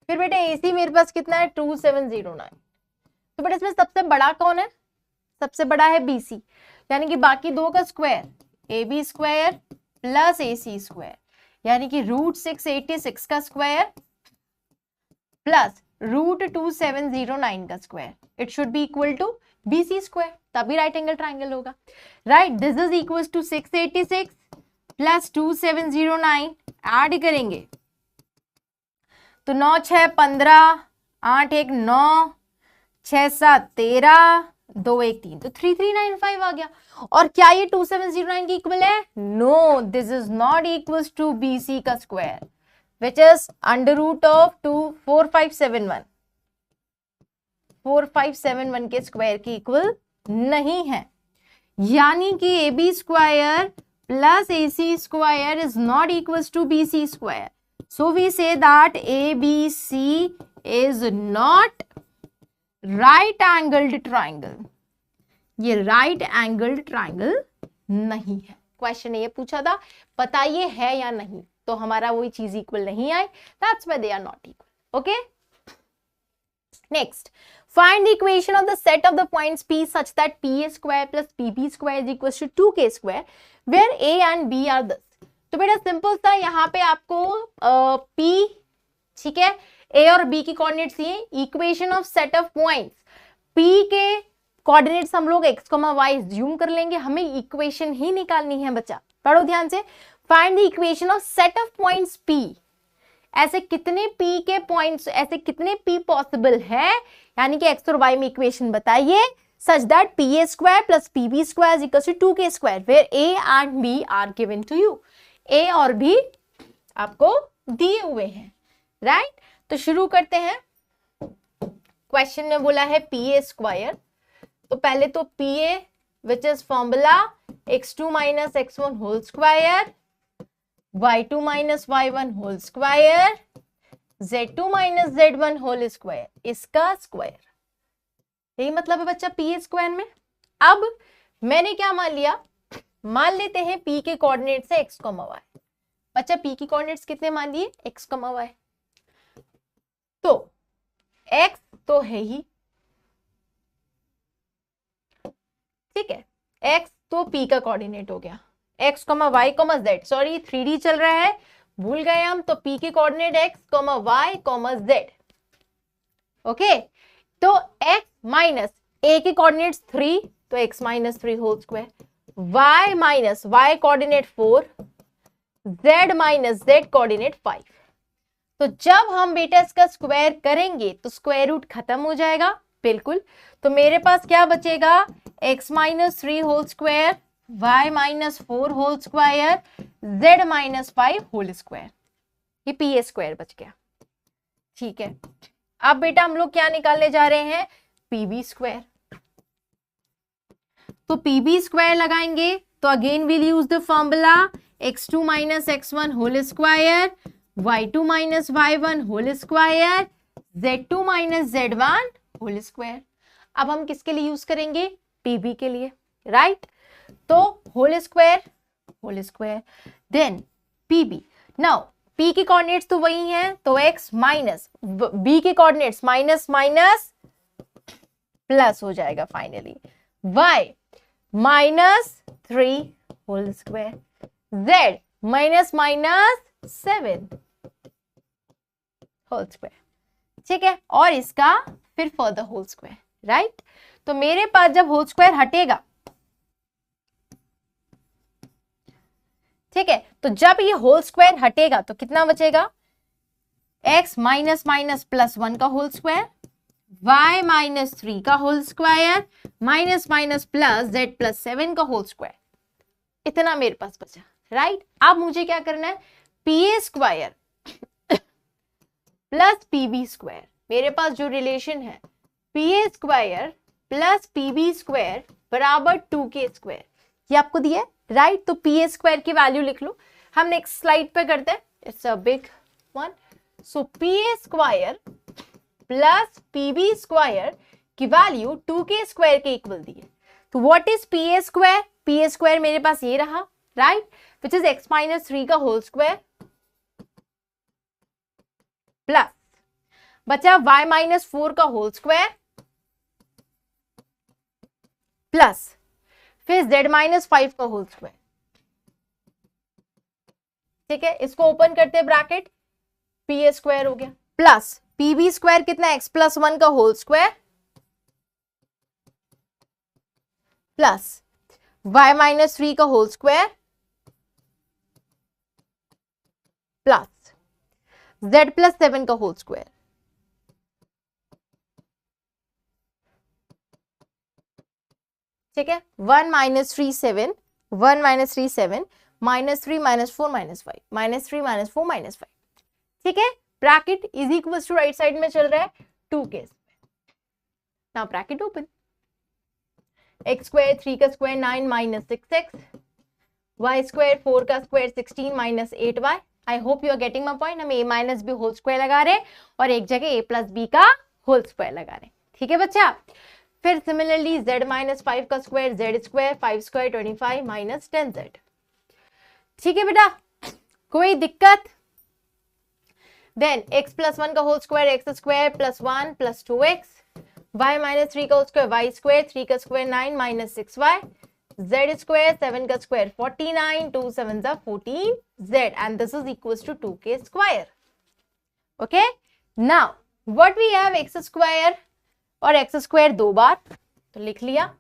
फिर बेटा एसी मेरे पास कितना है, 2709। तो बेटा इसमें सबसे बड़ा कौन है, सबसे बड़ा है बीसी, यानी कि बाकी दो का square A B square plus A C square, यानी कि रूट 686 का स्क्वायर प्लस रूट 2709 का square, it should be equal to BC square, तभी राइट एंगल ट्राइंगल होगा। Right, this is equal to 686 plus 2709, add करेंगे तो 9 6 15, 8 1 9, 6 7 13, 2 1 3, तो 3395 आ गया। और क्या ये 2709 की इक्वल है? No, this is not equals to BC का square which is under root of 4571, 4571 के स्क्वायर की इक्वल नहीं है, यानी कि A B square plus A C square is not equals to B C square. So we say that A B C is not right angled triangle, ये right angled triangle नहीं है। Question ये पूछा था, बताइए है या नहीं, तो हमारा वही चीज इक्वल नहीं आई, that's why they are not equal. Okay, next find the equation of the set of the points P such that PA square plus PB square is equals to 2K square where A and B are this। तो बेटा simple सा, यहाँ पे आपको P, ठीक है, A और B की कोऑर्डिनेट्स ये, equation of set of points P के कोऑर्डिनेट्स हम लोग x, y ज्यूम कर लेंगे, हमें इक्वेशन ही निकालनी है बच्चा, पढ़ो ध्यान से। Find the equation of set of points P, ऐसे कितने P के पॉइंट्स, ऐसे कितने P पॉसिबल है, यानी कि x और y में इक्वेशन बताइए such that PA square plus PB square is equal to 2K square where A and B are given to you. A और B आपको दिए हुए हैं, राइट। तो शुरू करते हैं। क्वेश्चन में बोला है PA स्क्वायर, तो पहले तो PA which is formula x2 minus x1 whole square, y2 minus y1 whole square, z2 minus z1 whole square, इसका स्क्वायर, यही मतलब है बच्चा PA स्क्वायर में। अब मैंने क्या मान लिया, मान लेते हैं P के कोऑर्डिनेट्स है x, y। बच्चा P की कोऑर्डिनेट्स कितने मान लिए, x, y। तो x तो है ही, ठीक है, x तो P का कोऑर्डिनेट हो गया, x, y, z, sorry 3D चल रहा है, भूल गए हम, तो P के coordinate x, y, z। Okay, तो x माइनस a के कोऑर्डिनेट्स 3, तो x minus 3 whole square, y minus y coordinate 4, z minus z coordinate 5। तो जब हम बेटा इसका स्क्वायर करेंगे तो स्क्वायर रूट खत्म हो जाएगा, बिल्कुल। तो मेरे पास क्या बचेगा, x minus 3 whole square, y minus 4 whole square, z minus 5 whole square. ये पी स्क्वायर बच गया, ठीक है। अब बेटा हम लोग क्या निकालने जा रहे हैं, पीबी स्क्वायर। तो पीबी स्क्वायर लगाएंगे तो again will use the formula x2 minus x1 whole square, y2 minus y1 whole square, z2 minus z1 whole square. अब हम किसके लिए यूज करेंगे, पीबी के लिए, राइट। तो whole square then PB. Now p की कोऑर्डिनेट्स तो वही हैं, तो x माइनस b के कोऑर्डिनेट्स माइनस माइनस प्लस हो जाएगा finally, y minus 3 whole square, z minus minus 7 whole square, ठीक है। और इसका फिर फर्दर होल स्क्वायर, राइट। तो मेरे पास जब होल स्क्वायर हटेगा, ठीक है, तो जब ये होल स्क्वायर हटेगा तो कितना बचेगा, x माइनस माइनस प्लस 1 का होल स्क्वायर, y माइनस 3 का whole square, minus minus plus z plus 7 का होल स्क्वायर। इतना मेरे पास बचा, राइट। अब मुझे क्या करना है, P square plus PB square. मेरे पास जो रिलेशन है P square plus PB square बराबर 2k स्क्वायर, ये आपको दिया है, राइट। तो पी स्क्वायर की वैल्यू लिख लो, हम नेक्स्ट स्लाइड पे करते हैं, it's a big one. So P square plus PB square की वैल्यू 2k स्क्वायर के इक्वल दी है। तो what is P square, P square मेरे पास ये रहा, right, which is x minus 3 का होल स्क्वायर प्लस बचा y माइनस 4 का होल स्क्वायर प्लस फिर z माइनस 5 का होल स्क्वायर, ठीक है। इसको ओपन करते हैं ब्रैकेट, पी स्क्वायर हो गया प्लस पीबी स्क्वायर कितना, x प्लस 1 का whole square plus y minus 3 का whole square plus z plus 7 का होल स्क्वायर, ठीक है। 1 minus 3 7, 1 minus 3 7, minus 3 minus 4 minus 5, minus 3 minus 4 minus 5, ठीक है। Bracket is equal to right side में चल रहा है 2k। Now bracket open, x square 3 का square 9 minus 6x, y square 4 का square 16 minus 8y। I hope you are getting my point. हम a minus B whole square लगा रहे हैं और एक जगह a प्लस बी का होल स्क्वायर लगा रहे हैं, ठीक है बच्चा। फिर सिमिलरली z माइनस 5 का square z square 5 square 25 minus 10z, ठीक है बेटा, कोई दिक्कत। देन x प्लस 1 का whole square x square plus 1 plus 2x, y minus 3 का होल स्क्वायर y स्क्वायर 3 का square 9 minus 6y, z square 7 का square 49, 2 7 14z, and this is equals to 2k square. Okay, now what we have, x square और x square 2 बार तो लिख लिया,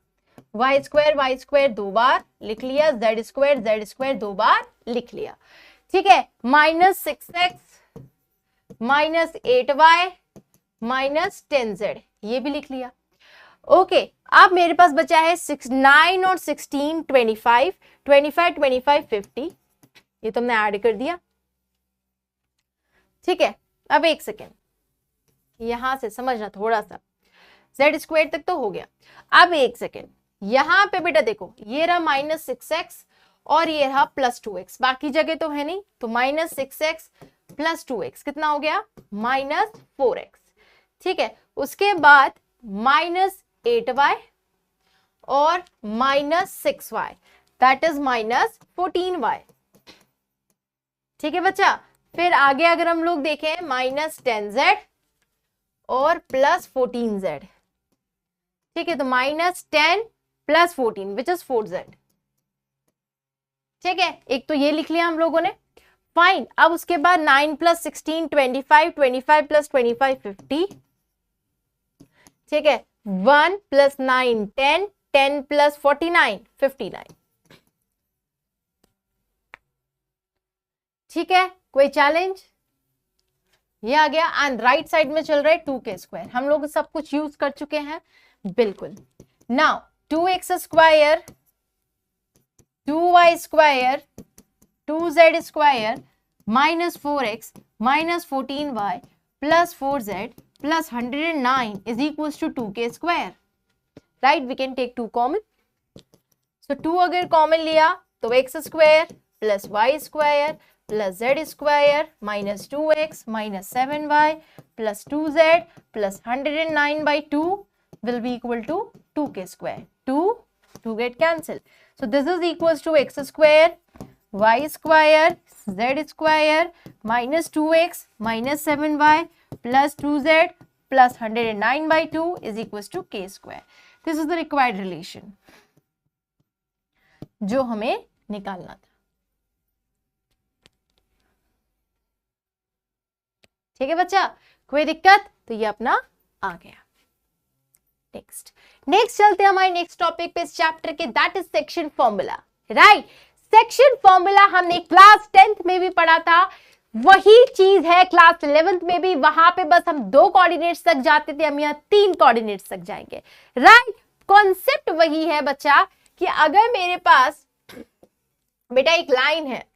Y square 2 बार लिख लिया, जेड स्क्वायर 2 बार लिख लिया, ठीक है। Minus 6x minus 8y minus 10z ये भी लिख लिया। ओके, अब मेरे पास बचा है 9 और 16 25 50, ये तो हमने ऐड कर दिया, ठीक है। अब एक सेकेंड, यहां से समझना थोड़ा सा, z स्क्वायर तक तो हो गया। अब एक सेकेंड, यहां पे बेटा देखो, ये रहा माइनस 6x और ये रहा प्लस 2x, बाकी जगह तो है नहीं, तो माइनस 6x प्लस 2x कितना हो गया, माइनस 4x, ठीक है। उसके बाद माइनस 8y और minus 6y, that is minus 14y, ठीक है बच्चा। फिर आगे अगर हम लोग देखें, माइनस 10z और प्लस 14z, ठीक है, तो minus 10 plus 14 which is 4z, ठीक है। एक तो ये लिख लिया हम लोगों ने, फाइन। अब उसके बाद 9 प्लस 16 25, 25 प्लस 25 50, ठीक है। 1 प्लस 9 10, 10 प्लस 49 59, ठीक है, कोई चैलेंज? ये आ गया एंड राइट साइड में चल रहा है 2k²। हम लोग सब कुछ यूज कर चुके हैं, बिल्कुल। Now 2x², 2y² 2z² minus 4x minus 14y plus 4z plus 109 is equals to 2k². Right? We can take 2 common. So 2 अगर कॉमन लिया तो x² plus y² plus z² minus 2x minus 7y plus 2z plus 109 by 2 will be equal to 2k². 2 get cancelled. So this is equals to x² y² z² minus 2x minus 7y plus 2z plus 109 by 2 is equals to k². This is the required relation जो हमें निकालना था। ठीक है बच्चा, कोई दिक्कत? तो ये अपना आ गया। नेक्स्ट चलते हैं हमारे नेक्स्ट टॉपिक पे इस चैप्टर के, that is section formula. Right, section formula हमने क्लास 10th में भी पढ़ा था, वही चीज है क्लास 11th में भी। वहां पे बस हम 2 कोऑर्डिनेट्स तक जाते थे, हम यहाँ 3 कोऑर्डिनेट्स तक जाएंगे। राइट, कॉन्सेप्ट वही है बच्चा कि अगर मेरे पास बेटा एक लाइन है,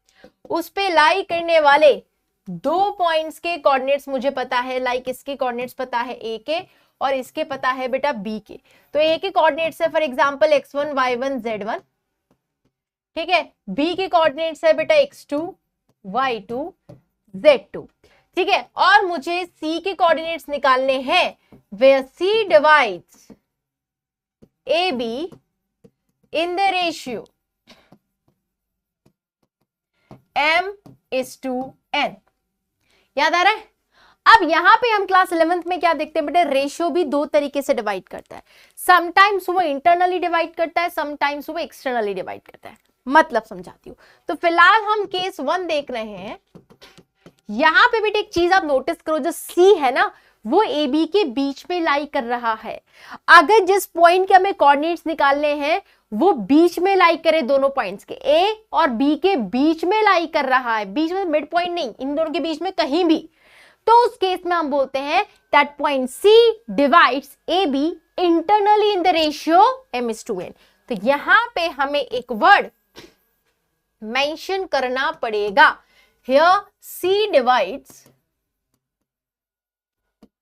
उस पे लाई करने वाले 2 पॉइंट्स के कोऑर्डिनेट्स मुझे पता है, लाइक इसके कोऑर्डिनेट्स पता है ए के और इसके पता है बेटा बी के। तो ए के कोऑर्डिनेट्स है for example x1 y1 z1, ठीक है। बी के कोऑर्डिनेट्स है बेटा x2 y2 z2, ठीक है। और मुझे सी के कोऑर्डिनेट्स निकालने हैं, where C divides A B in the ratio m:n। याद आ रहा है? अब यहां पे हम क्लास 11th में क्या देखते हैं बेटा, रेशियो भी 2 तरीके से डिवाइड करता है। समटाइम्स वो इंटरनली डिवाइड करता है, समटाइम्स वो एक्सटर्नली डिवाइड करता है। मतलब समझाती हूँ। तो फिलहाल हम केस 1 देख रहे हैं। यहां पे बेटा एक चीज आप नोटिस करो, जो सी है ना वो ए बी के बीच में लाई कर रहा है। अगर जिस पॉइंट के हमें कोऑर्डिनेट्स निकालने हैं वो बीच में लाई करे, दोनों पॉइंट्स के ए और बी के बीच में लाई कर रहा है, बीच में मिड पॉइंट नहीं, इन दोनों के बीच में कहीं भी, तो उस केस में हम बोलते हैं that point C divides A B internally in the ratio m:n। तो यहां पे हमें एक वर्ड मेंशन करना पड़ेगा, here C divides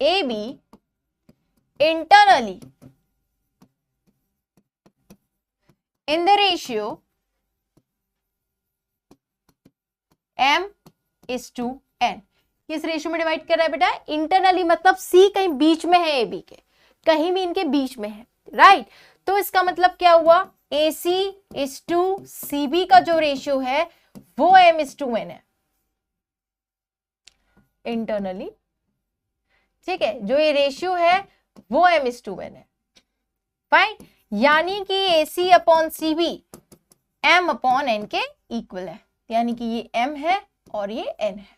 A B internally in the ratio m:n। किस रेशियो में डिवाइड कर रहा है बेटा, इंटरनली, मतलब सी कहीं बीच में है ए बी के, कहीं भी इनके बीच में है। राइट, तो इसका मतलब क्या हुआ, AC:2 CB का जो रेशियो है वो m:n है इंटरनली, ठीक है। जो ये रेशियो है वो m:n है। फाइन, यानी कि AC/CB m/n के इक्वल है, यानी कि ये m है और ये n है।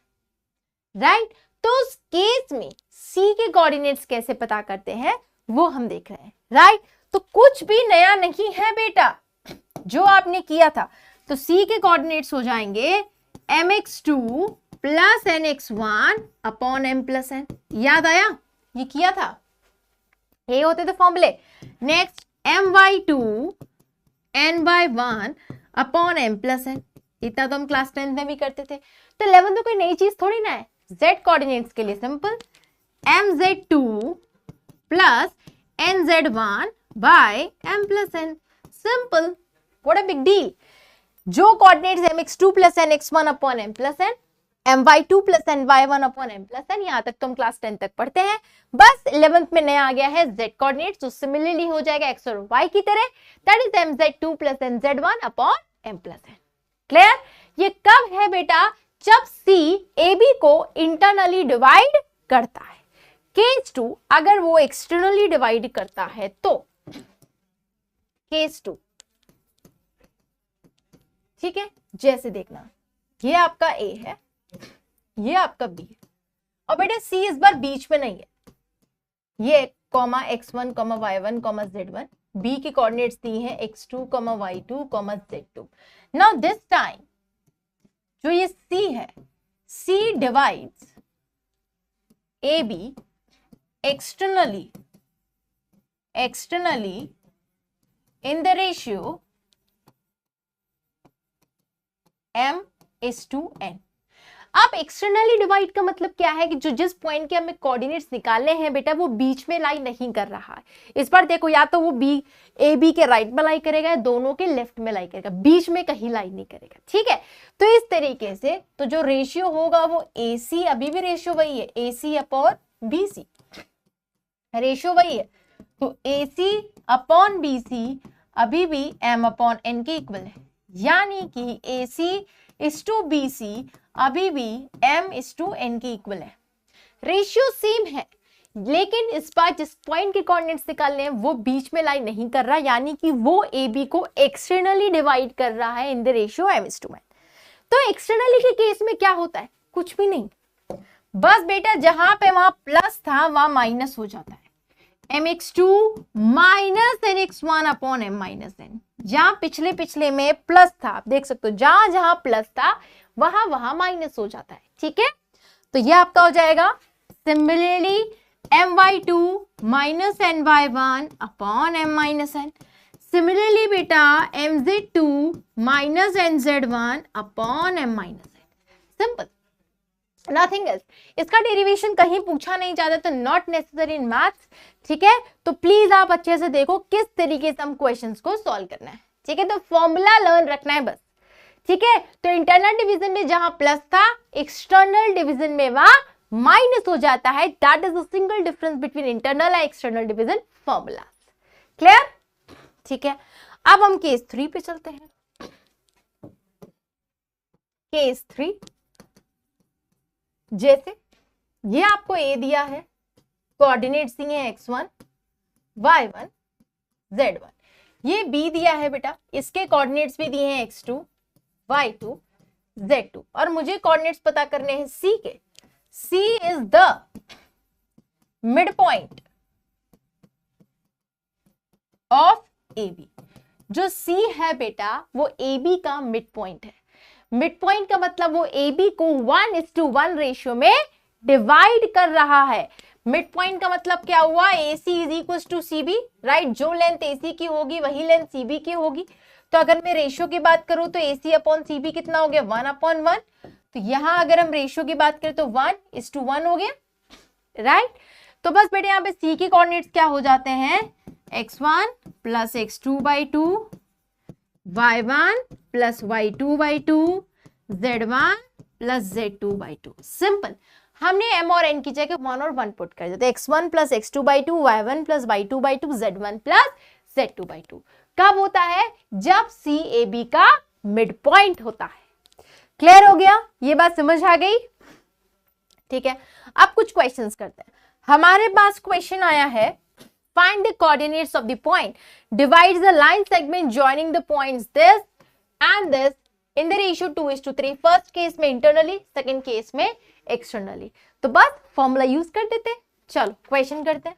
राइट, तो उस केस में C के कोऑर्डिनेट्स कैसे पता करते हैं वो हम देख रहे हैं। राइट, तो कुछ भी नया नहीं है बेटा जो आपने किया था। तो C के कोऑर्डिनेट्स हो जाएंगे mx2 प्लस nx1/m+n। याद आया, ये किया था, ये होते थे फॉर्मूले। नेक्स्ट my2 n/1/m+n, इतना तो हम क्लास 10th में भी करते थे। तो 11th में कोई नई चीज थोड़ी ना है। z कोऑर्डिनेट्स के लिए simple mz2 plus nz1/m+n, simple, what a big deal. जो coordinates mx2 plus nx1/m+n, my2 plus ny1/m+n, यहां तक तो हम क्लास 10 तक पढ़ते हैं। बस 11th में नया आ गया है z कोऑर्डिनेट्स, तो सिमिलरली हो जाएगा x और y की तरह, that is mz2 plus nz1/m+n। Clear? ये कब है बेटा, जब c ab को इंटरनली डिवाइड करता है। केस 2 अगर वो एक्सटर्नली डिवाइड करता है तो केस 2, ठीक है। जैसे देखना, ये आपका a है, ये आपका b है, और बेटा c इस बार बीच में नहीं है, ये comma x1 y1 z1, b की कोऑर्डिनेट्स दी हैं x2 y2 z2। Now this time जो ये C है, C divides AB externally in the ratio m:n। अब एक्सटर्नली डिवाइड का मतलब क्या है कि जो जिस पॉइंट के हमें कोऑर्डिनेट्स निकालने हैं बेटा वो बीच में लाई नहीं कर रहा है। इस बार देखो या तो वो बी ए बी के राइट में लाई करेगा या दोनों के लेफ्ट में लाई करेगा, बीच में कहीं लाई नहीं करेगा। ठीक है, तो इस तरीके से तो जो रेशियो होगा वो ए सी, अभी भी रेशियो वही है, ए सी अपॉन बी सी, रेशियो वही है, तो ए सी अपॉन बी सी अभी भी एम अपॉन एन के इक्वल है, यानी कि ए सी इज टू बी सी अभी भी m इज टू n के इक्वल है। रेशियो सेम है, लेकिन इस बार जिस पॉइंट के कोऑर्डिनेट्स निकालने हैं वो बीच में लाई नहीं कर रहा, यानी कि वो ए बी को एक्सटर्नली डिवाइड कर रहा है in the ratio m is to n। तो एक्सटर्नली के केस में क्या होता है, कुछ भी नहीं, बस बेटा जहां पे वहां प्लस था वहां माइनस हो जाता है, mx2 minus nx1 upon m minus n। जहां पिछले में प्लस था, आप देख सकते हो जहां जहां प्लस था वहां वहां माइनस हो जाता है। ठीक है, तो ये आपका हो जाएगा similarly my2 minus ny1 upon m minus n। Similarly बेटा mz2 minus nz1 upon m minus n। Simple, nothing else. इसका डेरिवेशन कहीं पूछा नहीं जाता, तो नॉट नेसेसरी इन मैथ्स। ठीक है, तो प्लीज आप अच्छे से देखो किस तरीके से हम क्वेश्चंस को सॉल्व करना है। ठीक है, तो फॉर्मूला लर्न रखना है बस। ठीक है, तो इंटरनल डिवीजन में जहां प्लस था एक्सटर्नल डिवीजन में वहां माइनस हो जाता है। That is the single difference between internal and external division formula. Clear? ठीक है, अब हम केस 3 पे चलते हैं। केस 3, जैसे ये आपको ए दिया है, कोऑर्डिनेट्स दिए हैं x1 y1 z1, ये बी दिया है बेटा, इसके कोऑर्डिनेट्स भी दिए हैं x2 y2 z2, और मुझे कोऑर्डिनेट्स पता करने हैं c के। c is the mid point of AB। जो c है बेटा वो AB का मिड पॉइंट है। मिड पॉइंट का मतलब वो AB को 1:1 रेशियो में डिवाइड कर रहा है। मिड पॉइंट का मतलब क्या हुआ, AC is equal to CB, right. जो लेंथ AC की होगी वही लेंथ CB की होगी। तो अगर मैं रेशियो की बात करूं तो AC अपॉन CB कितना हो गया, 1/1। तो यहां अगर हम रेशियो की बात करें तो 1:1 हो गया, राइट। तो बस बेटे यहाँ पे C के कोऑर्डिनेट्स क्या हो जाते हैं, x1 plus x2/2 y1 plus y2/2 z1 plus z2/2। Simple, हमने m और n की जगह 1 और 1 पुट कर दिया, तो x1 plus x2/2 y1 plus y2/2 z1 plus z2/2। कब होता है, जब C AB का मिड पॉइंट होता है। क्लियर हो गया, ये बात समझ आ गई? ठीक है, अब कुछ क्वेश्चंस करते हैं। हमारे पास क्वेश्चन आया है, find the coordinates of the point, divides the line segment joining the points this and this in the ratio 2:3। First case में इंटरनली, सेकंड केस में एक्सटर्नली। तो बस फॉर्मूला यूज कर देते हैं। चलो क्वेश्चन करते हैं।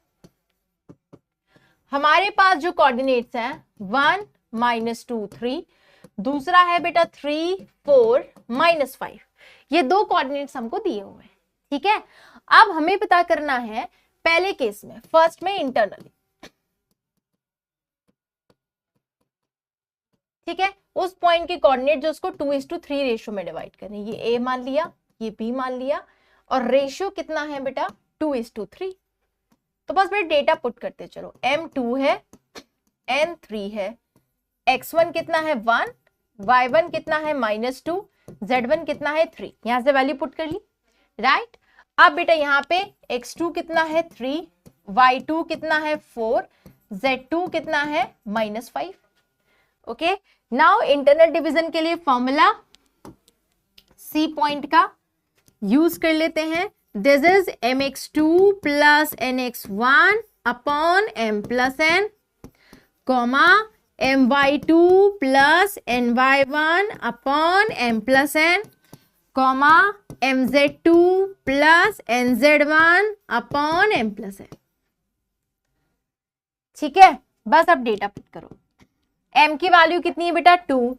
हमारे पास जो कोऑर्डिनेट्स हैं 1 -2 3, दूसरा है बेटा 3 4 -5। ये दो कोऑर्डिनेट्स हमको दिए हुए हैं। ठीक है, अब हमें पता करना है पहले केस में, फर्स्ट में इंटरनली। ठीक है, उस पॉइंट के कोऑर्डिनेट जो उसको 2:3 रेशियो में डिवाइड करने, ये A मान लिया, ये B मान लिया, और रेशियो कितना है बेटा 2:3। तो बस बेटा डेटा पुट करते चलो, M2 है, N3 है, x1 कितना है 1, y1 कितना है -2, z1 कितना है 3। यहां से वैल्यू पुट कर ली, राइट। अब बेटा यहाँ पे x2 कितना है 3, y2 कितना है 4, z2 कितना है -5। ओके, नाउ इंटरनल डिवीजन के लिए फॉर्मूला C पॉइंट का यूज कर लेते हैं। This is mx2 plus nx1 upon m plus n, comma my2 plus ny1 upon m plus n, comma mz2 plus nz1 upon m plus n। ठीक है, बस अब डेटा पुट करो। m की वैल्यू कितनी है बेटा 2,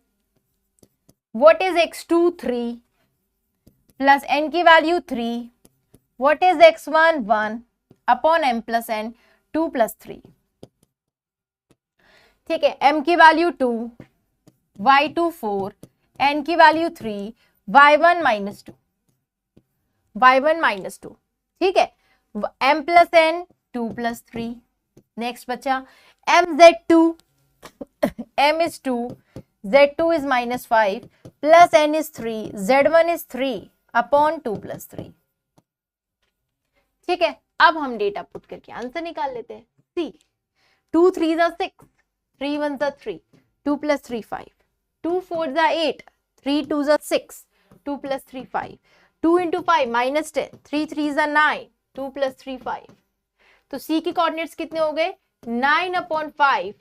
what is x2 3, plus n की value 3, what is x1 1 upon m plus n 2 plus 3, ठीक है। m की वैल्यू 2, y2 4, n की value 3, y1 minus 2, y1 minus 2, ठीक है। m plus n 2 plus 3, next बचा mz2, m is 2, z2 is minus 5 plus n is 3, z1 is 3 upon 2 plus 3, ठीक है। अब हम डेटा पुट करके आंसर निकाल लेते हैं। सी 2 3 6, 3 1 3, 2 plus 3 5, 2 4 8, 3 2 6, 2 plus 3 5, 2 into 5 minus 10, 3 3 9, 2 plus 3 5। तो सी के कोऑर्डिनेट्स कितने हो गए? 9 upon 5,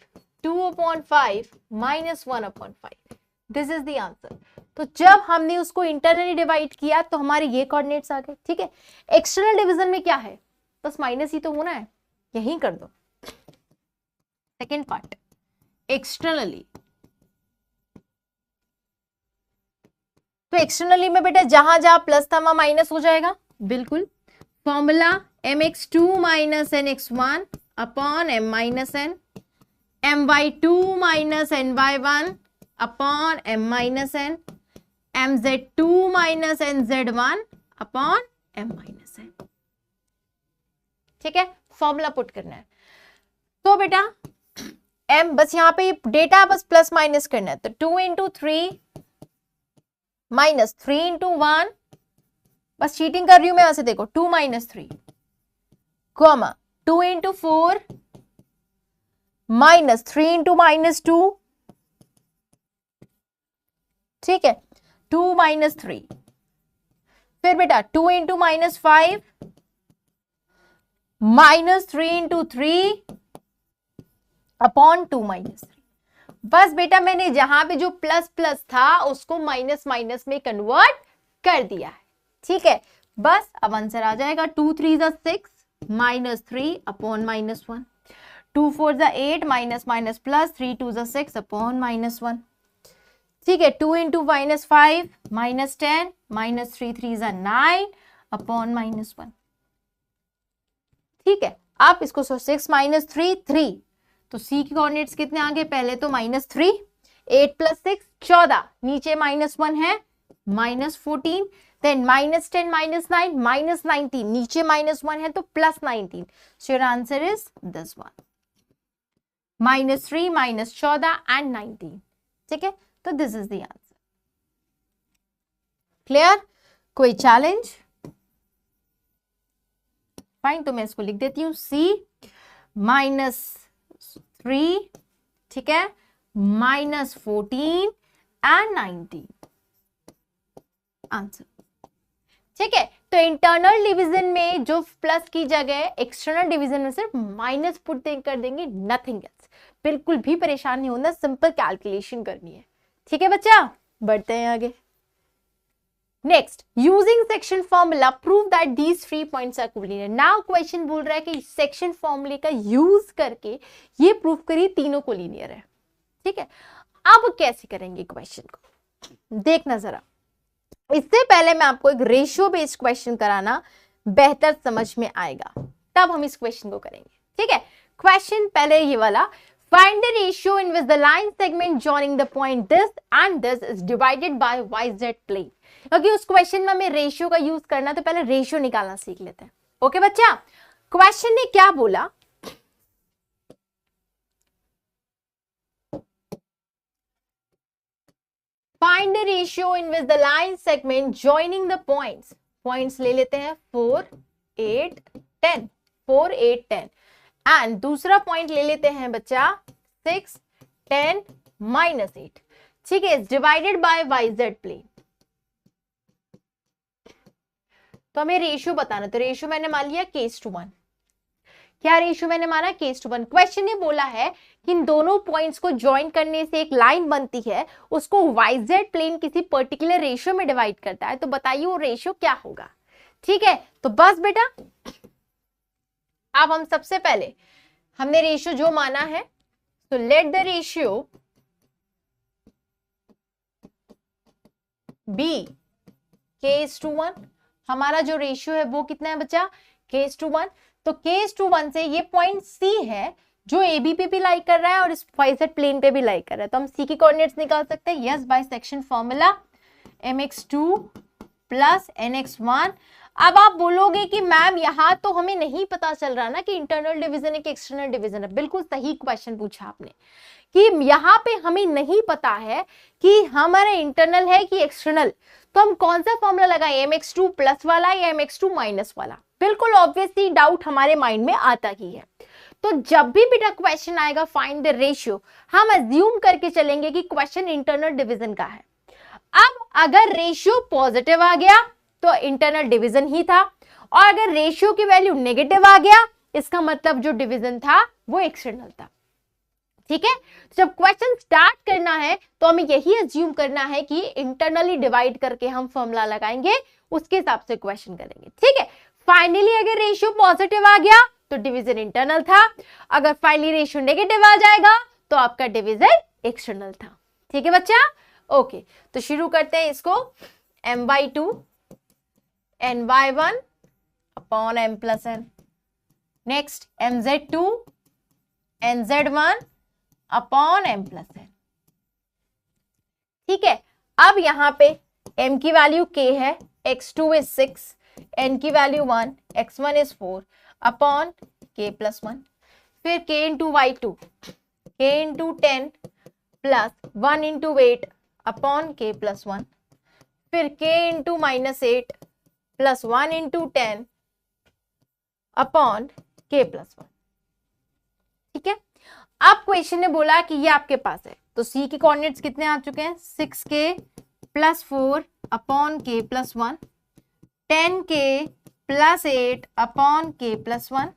2 upon 5 minus 1 upon 5। This is the answer. तो जब हमने उसको इंटरनली डिवाइड किया तो हमारे ये कोऑर्डिनेट्स आ गए, ठीक है। एक्सटर्नल डिवीजन में क्या है? बस माइनस ही तो होना है, यही कर दो। सेकेंड पार्ट एक्सटर्नली, तो एक्सटर्नली में बेटा जहां जहां प्लस था वहां माइनस हो जाएगा, बिल्कुल। Formula mx2 minus nx1 upon m minus n, my2 minus ny1 upon m minus n, mz2 minus nz1 upon m minus n, ठीक है। फॉर्मूला पुट करना है। तो बेटा m बस यहाँ पे डेटा बस प्लस माइनस करना है, तो 2 इंटू 3 माइनस 3 इंटू 1, बस चीटिंग कर रही हूं मैं, वैसे देखो 2 minus 3, comma 2 into 4 minus 3 into minus 2, ठीक है, 2 माइनस 3। फिर बेटा 2 into minus 5 minus 3 into 3 upon 2 minus 3। बस बेटा मैंने जहां पे जो प्लस प्लस था उसको माइनस माइनस में कन्वर्ट कर दिया है, ठीक है। बस अब आंसर आ जाएगा 2 3 6 minus 3 upon minus 1, 2 4 8 minus minus plus, 3 2 6 upon minus 1, ठीक है। 2 into minus 5 minus 10 minus 3 3 9 upon minus 1, ठीक है। आप इसको 6 माइनस 3 3, तो सी के कोऑर्डिनेट्स कितने आ गए? पहले तो माइनस 3, 8 प्लस 6 14, नीचे माइनस 1 है minus 14, then minus 10 minus 9 minus 19, नीचे माइनस 1 है तो plus 19। So your answer is this one, minus 3 minus 14 and 19, ठीक है। तो this is the answer. Clear? कोई चैलेंज? फाइन, तो मैं इसको लिख देती हूं, सी माइनस 3, ठीक है, माइनस 14 एंड 19 आंसर, ठीक है। तो इंटरनल डिवीजन में जो प्लस की जगह एक्सटर्नल डिवीजन में सिर्फ माइनस पुट कर देंगे, नथिंग एल्स। बिल्कुल भी परेशान नहीं होना, सिंपल कैलकुलेशन करनी है, ठीक है बच्चा। बढ़ते हैं आगे। Next, using section formula prove that these 3 points are collinear. Now question बोल रहा है कि सेक्शन फॉर्मूले का यूज करके ये प्रूव करिए तीनों कोलिनियर है, ठीक है। अब कैसे करेंगे क्वेश्चन को, देखना जरा। इससे पहले मैं आपको एक रेशियो बेस्ड क्वेश्चन कराना बेहतर समझ में आएगा, तब हम इस क्वेश्चन को करेंगे, ठीक है। क्वेश्चन पहले ये वाला, find the ratio in which the line segment joining the point this and this is divided by yz plane। क्योंकि उस क्वेश्चन में हमें रेशियो का यूज करना, तो पहले रेशियो निकालना सीख लेते हैं। ओके बच्चा, क्वेश्चन ने क्या बोला, find the ratio in which the line segment joining the points, points ले लेते हैं 4 8 10, 4 8 10, एंड दूसरा पॉइंट ले लेते हैं बच्चा 6 10 -8, ठीक है, डिवाइडेड बाय yz प्लेन। तो हमें रेशियो बताना, तो रेशियो मैंने मान लिया k:1। क्या रेशियो मैंने माना? k:1। क्वेश्चन ने बोला है कि इन दोनों पॉइंट्स को ज्वाइन करने से एक लाइन बनती है, उसको yz प्लेन किसी पर्टिकुलर रेशियो में डिवाइड करता है, तो बताइए वो रेशियो क्या होगा, ठीक है। तो बस बेटा अब हम सबसे पहले हमने रेशियो जो माना है, तो let the ratio B k:1, हमारा जो रेशियो है वो कितना है बच्चा, k:1। तो k:1 से ये पॉइंट C है जो AB पे भी लाई कर रहा है और इस YZ प्लेन पे भी लाई कर रहा है, तो हम C की कोऑर्डिनेट्स निकाल सकते हैं। Yes, by section formula mx2 plus nx1। अब आप बोलोगे कि मैम यहाँ तो हमें नहीं पता चल रहा ना कि इंटरनल डिवीजन है कि एक्सटर्नल डिवीजन है। बिल्कुल सही क्वेश्चन पूछा आपने कि यहाँ पे हमें नहीं पता है कि हमारा इंटरनल है कि एक्सटर्नल, तो हम कौन सा फॉर्मूला लगाएं, mx2 प्लस वाला या mx2 माइनस वाला। बिल्कुल ऑब्वियसली डाउट हमारे माइंड में आता ही है। तो जब भी बेटा क्वेश्चन आएगा फाइंड द रेशियो, हम अज्यूम करके चलेंगे कि क्वेश्चन इंटरनल डिवीजन का है। अब अगर रेशियो पॉजिटिव आ गया तो इंटरनल डिवीजन ही था, और अगर रेशियो की वैल्यू नेगेटिव आ गया इसका मतलब जो डिवीजन था वो एक्सटर्नल था। ठीक है, जब क्वेश्चन स्टार्ट करना है तो हमें यही अज्यूम करना है कि इंटरनली डिवाइड करके हम फॉर्मूला लगाएंगे, उसके हिसाब से क्वेश्चन करेंगे। ठीक है, फाइनली अगर रेशियो पॉजिटिव आ गया तो डिवीजन इंटरनल था, अगर फाइनली रेशियो नेगेटिव आ जाएगा तो आपका डिवीजन एक्सटर्नल था। ठीक है बच्चा, ओके। तो शुरू करते हैं इसको, m/2 n/1 upon m plus n, next mz2 nz1 upon m plus n। ठीक है, अब यहां पे m की वैल्यू k है, x2 इज 6, n की value 1, x1 is 4 upon k plus 1, फिर k into y2 k into 10 plus 1 into 8 upon k plus 1, फिर k into -8 plus 1 into 10 upon k plus 1। ठीक है, अब क्वेश्चन ने बोला कि ये आपके पास है, तो C की कोऑर्डिनेट्स कितने आ चुके हैं, 6k plus 4 upon k plus 1, 10k plus 8 upon k plus 1,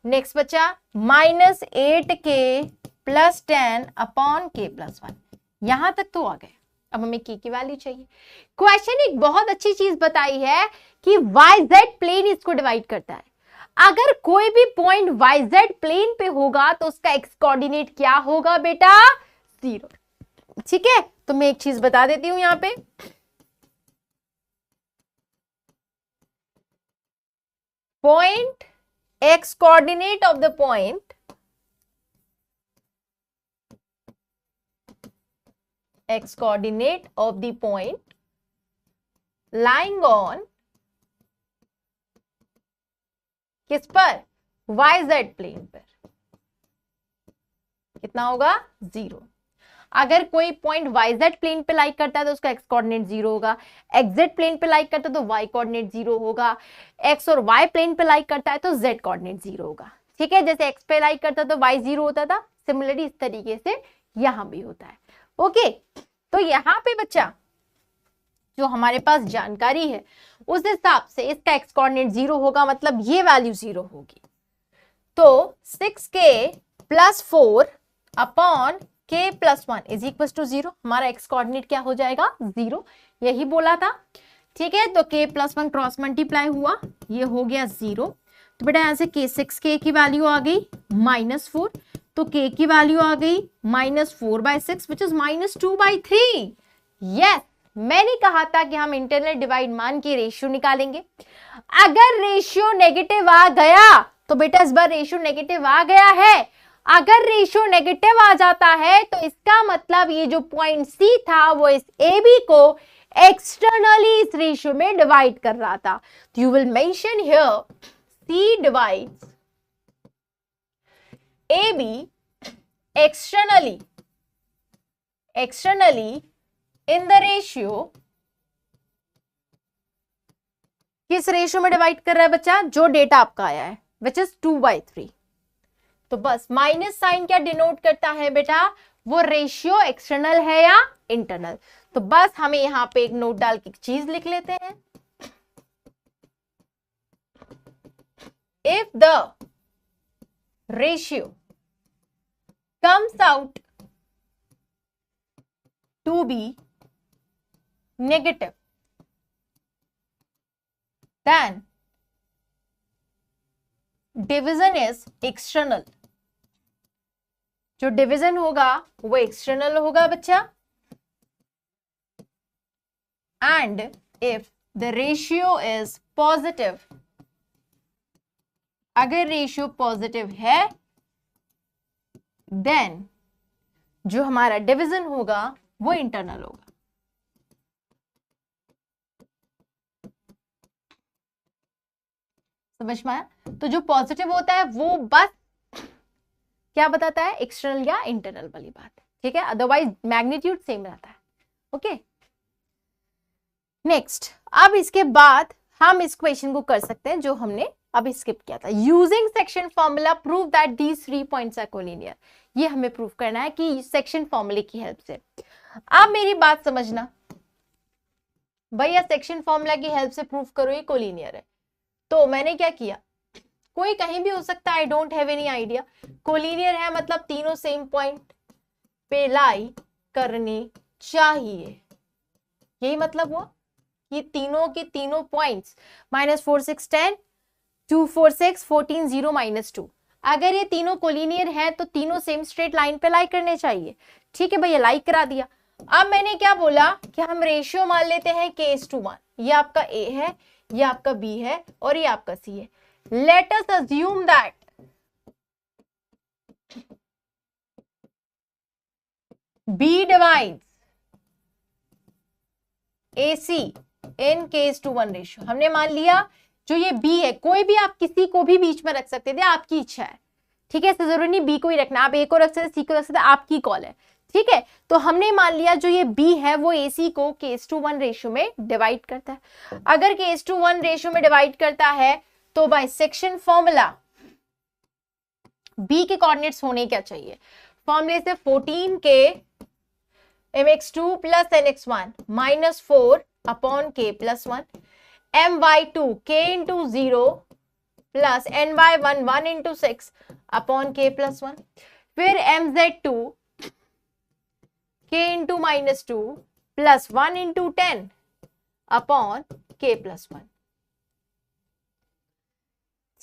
next बचा -8k plus 10 upon k plus 1। यहां तक तो आ गए, अब हमें k की वैल्यू चाहिए। क्वेश्चन एक बहुत अच्छी चीज बताई है कि YZ प्लेन इसको डिवाइड करता है। अगर कोई भी पॉइंट YZ प्लेन पे होगा तो उसका एक्स कोऑर्डिनेट क्या होगा बेटा, 0। ठीक है, तो मैं एक चीज बता देती हूं यहां पे, point x coordinate of the point x coordinate of the point lying on किस पर, YZ प्लेन पर, कितना होगा, 0। अगर कोई पॉइंट YZ प्लेन पे लाइक करता है तो उसका x कोऑर्डिनेट 0 होगा, XZ प्लेन पे लाइक करता है तो y कोऑर्डिनेट 0 होगा, x और y प्लेन पे लाइक करता है तो z कोऑर्डिनेट 0 होगा। ठीक है, जैसे x पे लाइक करता तो y 0 होता था, सिमिलरली इस तरीके से यहां भी होता है। ओके, तो यहां पे बच्चा जो हमारे पास जानकारी है उस हिसाब से इसका एक्स कोऑर्डिनेट 0 होगा, मतलब ये वैल्यू 0 होगी। तो 6k plus 4 upon k plus 1 is equal to 0, हमारा एक्स कोऑर्डिनेट क्या हो जाएगा, 0, यही बोला था। ठीक है, तो k प्लस 1 क्रॉस मल्टीप्लाई हुआ, ये हो गया 0। तो बेटा यहां से k6k की वैल्यू आ गई -4, तो k की वैल्यू आ गई -4/6 विच इज -2/3। यस, मैंने कहा था कि हम इंटरनल डिवाइड मान के रेशियो निकालेंगे। अगर रेशियो नेगेटिव आ गया तो बेटा इस बार रेशियो नेगेटिव आ गया है, अगर रेशियो नेगेटिव आ जाता है तो इसका मतलब ये जो पॉइंट C था वो इस AB को एक्सटर्नली इस रेशियो में डिवाइड कर रहा था। तो you will mention here C divides AB externally in the ratio, किस रेशियो में डिवाइड कर रहा है बच्चा, जो डेटा आपका आया है विच इज 2/3। तो बस माइनस साइन क्या डिनोट करता है बेटा, वो रेशियो एक्सटर्नल है या इंटरनल। तो बस हमें यहां पे एक नोट डाल के चीज लिख लेते हैं, if the ratio comes out to be negative, then division is external। जो डिवीजन होगा वो एक्सटर्नल होगा बच्चा। And if the ratio is positive, अगर रेशियो पॉजिटिव है देन जो हमारा डिवीजन होगा वो इंटरनल होगा। समझ में आया? तो जो पॉजिटिव होता है वो बस क्या बताता है, एक्सटर्नल या इंटरनल वाली बात, ठीक है, अदरवाइज मैग्नीट्यूड सेम रहता है। ओके नेक्स्ट, अब इसके बाद हम इस क्वेश्चन को कर सकते हैं जो हमने अभी स्किप किया था। Using section formula prove that these 3 points are collinear. ये हमें प्रूव करना है कि सेक्शन फॉर्मूले की हेल्प से। आप मेरी बात समझना भैया, सेक्शन फॉर्मूला की हेल्प से प्रूव करो ये कोलिनियर है। तो मैंने क्या किया, कोई कहीं भी हो सकता है, I don't have any idea. Collinear है मतलब तीनों सेम पॉइंट पे लाई करनी चाहिए, यही मतलब हुआ। ये तीनों के तीनों पॉइंट्स -4 6 10 2 4 6 14 0 -2, अगर ये तीनों कोलिनियर है तो तीनों सेम स्ट्रेट लाइन पे लाई करने चाहिए। ठीक है भैया, लाई करा दिया। अब मैंने क्या बोला कि हम रेशियो मान लेते हैं k:1। ये आपका a है, ये आपका b है और ये आपका c है। Let us assume that b divides ac in k:1 ratio. हमने मान लिया जो ये b है, कोई भी आप किसी को भी बीच में रख सकते थे, आपकी इच्छा है, ठीक है, इससे जरूरी नहीं b को ही रखना, आप a को रख सकते, c को रख सकते, आपकी कॉल है, ठीक है। तो हमने मान लिया जो ये b है वो ac को k:1 रेशियो में डिवाइड करता है। अगर k:1 रेशियो में डिवाइड करता है तो बाय सेक्शन फॉर्मूला b के कोऑर्डिनेट्स होने क्या चाहिए, फॉर्मूले से 14k mx2 plus nx1 -4 upon k plus 1 my2 k into 0 plus ny1 1 into 6 upon k plus 1, फिर mz2 k into -2 plus 1 into 10 upon k plus 1।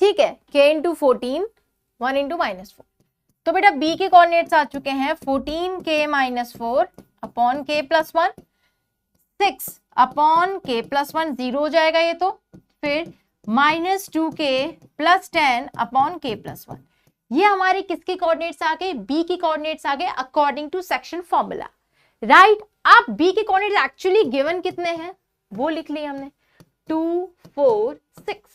ठीक है, k इंटू 14 1 इंटू -4। तो बेटा b के कोऑर्डिनेट्स आ चुके हैं 14k -4 upon k plus 1, 6 upon k plus 1 0 हो जाएगा ये, तो फिर -2k plus 10 upon k plus 1। ये हमारे किसके कोऑर्डिनेट्स आ गए, b के कोऑर्डिनेट्स आ गए according to section formula, right. आप b के कोऑर्डिनेट्स एक्चुअली गिवन कितने हैं वो लिख लिए हमने, 2 4 6,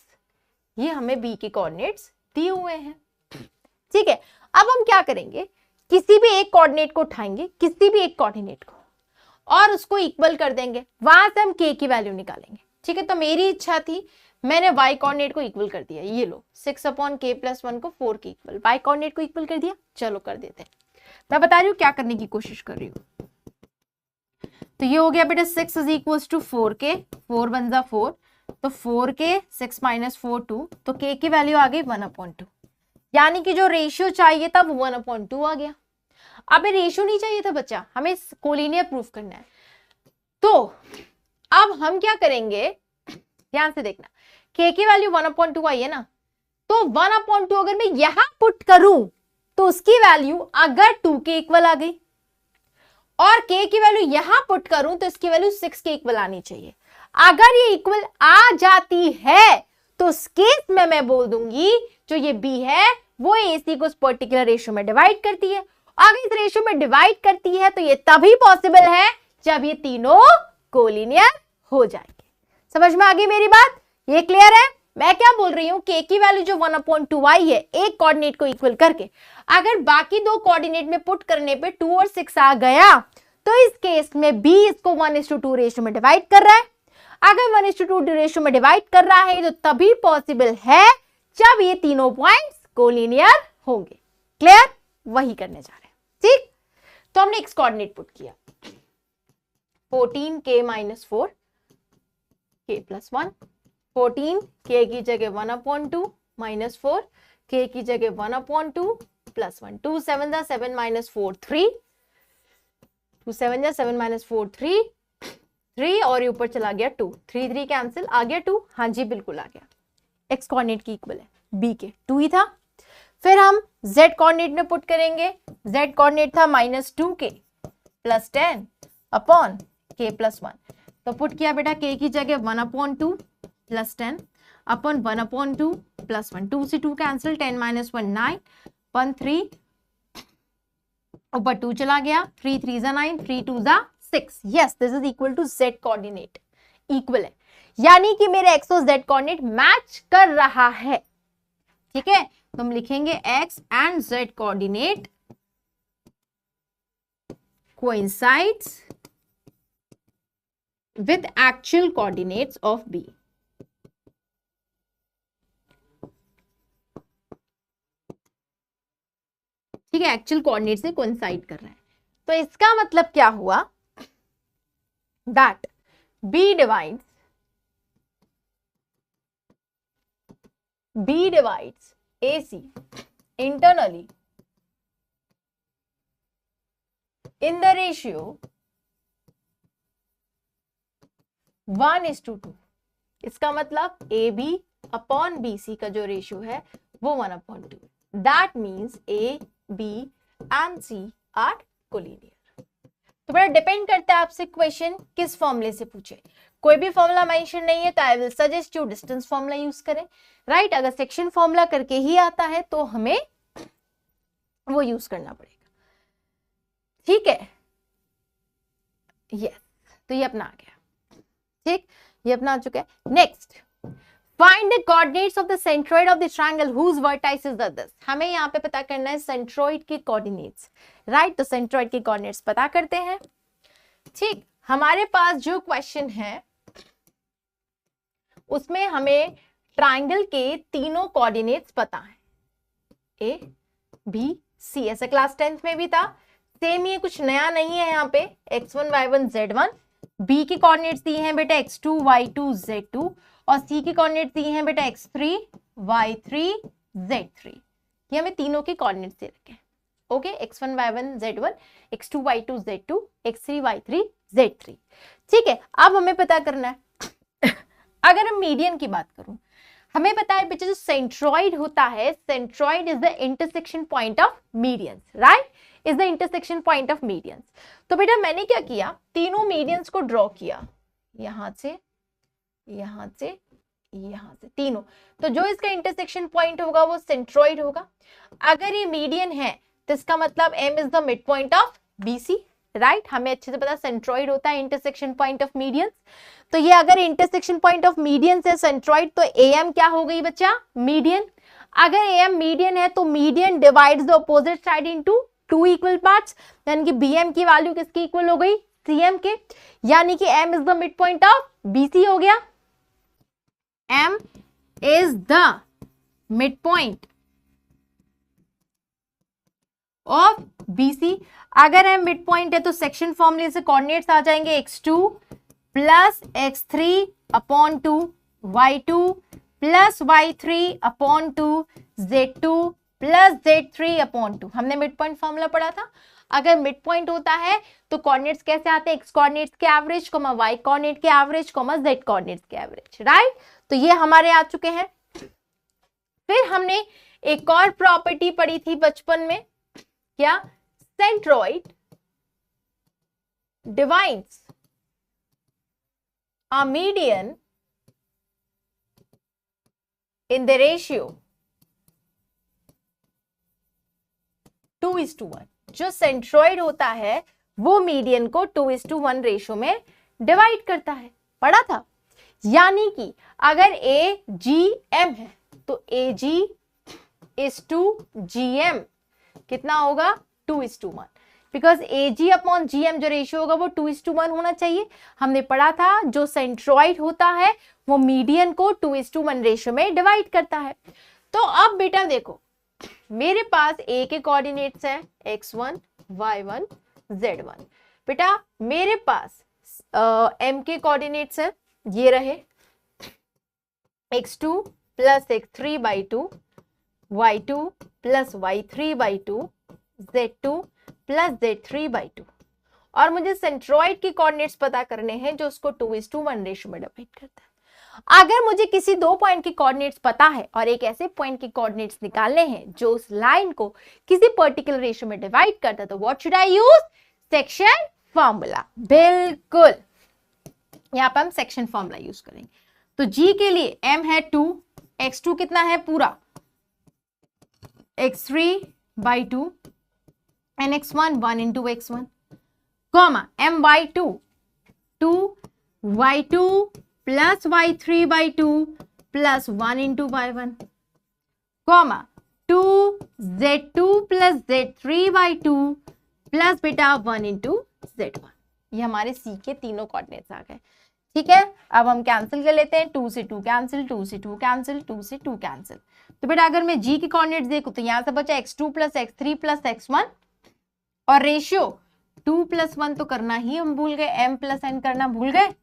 ये हमें b के कोऑर्डिनेट्स दिए हुए हैं। ठीक है, अब हम क्या करेंगे, किसी भी एक कोऑर्डिनेट को उठाएंगे, किसी भी एक कोऑर्डिनेट को, और उसको इक्वल कर देंगे, वहां से हम k की वैल्यू निकालेंगे। ठीक है, तो मेरी इच्छा थी, मैंने y कोऑर्डिनेट को इक्वल कर दिया, ये लो 6 अपॉन k प्लस 1 को 4 के इक्वल, y कोऑर्डिनेट को इक्वल कर दिया, चलो कर देते हैं। मैं बता रही हूँ क्या करने की कोशिश कर रही हूँ। तो ये हो गया बेटा 6 इज इक्वल टू 4k, 4 बन जा 4, तो 4k 6 -4 2, तो k की वैल्यू आ गई 1/2, यानी कि जो रेशियो चाहिए था वो 1/2 आ गया। अब ये रेशियो नहीं चाहिए था बच्चा, हमें कोलिनियर प्रूफ करना है। तो अब हम क्या करेंगे, ध्यान से देखना, k की वैल्यू 1/2 आई है ना, तो 1/2 अगर मैं यहां पुट करूं तो उसकी वैल्यू अगर 2 के इक्वल आ गई, और k की वैल्यू यहां पुट करूं तो इसकी वैल्यू 6 के इक्वल आनी चाहिए। अगर ये इक्वल आ जाती है तो उस केस में मैं बोल दूंगी जो ये b है वो ac को उस पर्टिकुलर रेशियो में डिवाइड करती है। अगर इस रेशियो में डिवाइड करती है तो ये तभी पॉसिबल है जब ये तीनों कोलिनियर हो जाएंगे। समझ में आ गई मेरी बात, ये क्लियर है। मैं क्या बोल रही हूं, k की वैल्यू जो 1/2 आई है एक कोऑर्डिनेट को इक्वल करके, अगर बाकी दो कोऑर्डिनेट में पुट करने पे 2 और 6 आ गया तो इस केस में b इसको 1:2 रेशियो में डिवाइड कर रहा है। अगर 1:2 रेशियो में डिवाइड कर रहा है तो तभी पॉसिबल है जब ये तीनों पॉइंट्स कोलिनियर होंगे। क्लियर, वही करने जा रहे हैं। ठीक, तो हमने x कोऑर्डिनेट पुट किया 14k -4 k प्लस 1, 14 k की जगह 1/2 -4 k की जगह 1/2 प्लस 1, 2 7 7 -4 3, 2 7 7 -4 3 3, और ऊपर चला गया 2, 3 3 कैंसिल, आ गया 2, हाँ जी बिल्कुल आ गया। x कोऑर्डिनेट की इक्वल है b के 2 ही था। फिर हम z कोऑर्डिनेट में पुट करेंगे, z कोऑर्डिनेट था -2k plus 10 upon k plus 1, तो पुट किया बेटा k की जगह 1/2 प्लस 10 अपन 1/2 प्लस 1, 2 से 2 कैंसिल, 10 - 1 9 1 3 ऊपर 2 चला गया, 3 3 = 9, 3 2 = 6। Yes, this is equal to z coordinate, equal है, यानी कि मेरे x और z कोऑर्डिनेट मैच कर रहा है। ठीक है, तो हम लिखेंगे x and z coordinate coincides with actual coordinates of B। ठीक है, एक्चुअल कोऑर्डिनेट से कोइंसाइड कर रहा है। तो इसका मतलब क्या हुआ, that B divides AC internally in the ratio 1:2। इसका मतलब AB अपॉन BC का जो रेशियो है वो 1/2। That means A, B and C are collinear. तो बड़ा डिपेंड करता है आपसे क्वेश्चन किस फॉर्मूले से पूछे। कोई भी फॉर्मूला मेंशन नहीं है तो I will suggest you distance formula use करें, राइट। अगर सेक्शन फॉर्मूला करके ही आता है तो हमें वो यूज करना पड़ेगा। ठीक है, यस, तो ये अपना आ गया। ठीक, ये अपना आ चुका है। Next, find the coordinates of the centroid of the triangle whose vertices are this. हमें यहाँ पे पता करना है सेंट्रॉइड के कोऑर्डिनेट्स, राइट। तो सेंट्रॉइड के कोऑर्डिनेट्स पता करते हैं। ठीक, हमारे पास जो क्वेश्चन है उसमें हमें ट्रायंगल के तीनों कोऑर्डिनेट्स पता है, ए बी सी, ऐसा क्लास 10th में भी था। सेम, ये कुछ नया नहीं है। यहाँ पे x1 y1 z1, b के कोऑर्डिनेट्स दिए हैं बेटा x2 y2 z2 और c के कोऑर्डिनेट्स दिए हैं बेटा x3 y3 z3। ये हमें तीनों के कोऑर्डिनेट्स दे रखे हैं। Okay, x1 y1 z1, x2 y2 z2, x3 y3 z3। ठीक है, अब हमें पता करना है अगर हम मीडियन की बात करूं, हमें पता है बच्चे जो सेंट्रॉइड होता है, centroid is the intersection point of medians, right, is the intersection point of medians. तो बेटा मैंने क्या किया, तीनों मीडियंस को ड्रॉ किया, यहां से यहां से यहां से, तीनों। तो जो इसका इंटरसेक्शन पॉइंट होगा वो सेंट्रॉइड होगा। अगर ये मीडियन है तो इसका मतलब M is the mid point of BC, right. हमें अच्छे से पता सेंट्रॉइड होता है इंटरसेक्शन पॉइंट ऑफ मीडियंस। तो ये अगर इंटरसेक्शन पॉइंट ऑफ मीडियन से सेंट्रॉइड, तो AM क्या हो गई बच्चा, मीडियन। अगर AM मीडियन है तो median divides the opposite side into 2 equal parts, यानी कि BM की वैल्यू किसकी इक्वल हो गई, CM के, यानी कि M is the mid point of BC हो गया। M is the midpoint of BC। अगर M मिड पॉइंट है तो सेक्शन फॉर्मूले से कोऑर्डिनेट्स आ जाएंगे x2 plus x3 upon 2, y2 plus y3 upon 2, z2 plus z3 upon 2। हमने मिड पॉइंट फॉर्मूला पढ़ा था। अगर मिड पॉइंट होता है तो कोऑर्डिनेट्स कैसे आते हैं, x कोऑर्डिनेट्स के एवरेज, y कोऑर्डिनेट के एवरेज, z कोऑर्डिनेट्स के एवरेज, राइट। तो ये हमारे आ चुके हैं। फिर हमने एक और प्रॉपर्टी पढ़ी थी बचपन में, क्या, centroid divides a median in the ratio 2:1। जो सेंट्रॉइड होता है वो मीडियन को 2:1 रेशियो में डिवाइड करता है, पढ़ा था। यानी कि अगर AGM है तो AG is to GM कितना होगा, 2:1, बिकॉज AG अपॉन GM जो रेशियो होगा वो 2:1 होना चाहिए। हमने पढ़ा था जो सेंट्रॉइड होता है वो मीडियन को 2:1 रेशियो में डिवाइड करता है। तो अब बेटा देखो, मेरे पास A के कोऑर्डिनेट्स हैं x1 y1 z1। बेटा मेरे पास M के कोऑर्डिनेट्स हैं, ये रहे x2 plus x3/2, y2 plus y3/2, z2 plus z3/2। और मुझे सेंट्रॉइड के कोऑर्डिनेट्स पता करने हैं जो उसको 2:1 रेशियो में डिवाइड करता है। अगर मुझे किसी 2 पॉइंट के कोऑर्डिनेट्स पता है और एक ऐसे पॉइंट के कोऑर्डिनेट्स निकालने हैं जो उस लाइन को किसी पर्टिकुलर रेशियो में डिवाइड करता है, तो what should I use, section formula. बिल्कुल, यहाँ पर हम सेक्शन फॉर्मूला यूज करेंगे। तो g के लिए m है 2, x2 कितना है पूरा x3/2 and x1 1 into x1 comma m/2 2y2 plus y3/2 plus 1 into y1 comma 2z2 plus z3/2 plus बेटा 1 into z1। ये हमारे c के तीनों कोऑर्डिनेट्स आ गए। ठीक है, अब हम कैंसिल कर लेते हैं, 2 से 2 कैंसिल, 2 से 2 कैंसिल, 2 से 2 कैंसिल। तो बेटा अगर मैं g के कोऑर्डिनेट्स देखूं तो यहां से बचा x2 plus x3 plus x1 और रेशियो 2 प्लस 1 तो करना ही हम भूल गए, m प्लस n करना भूल गए,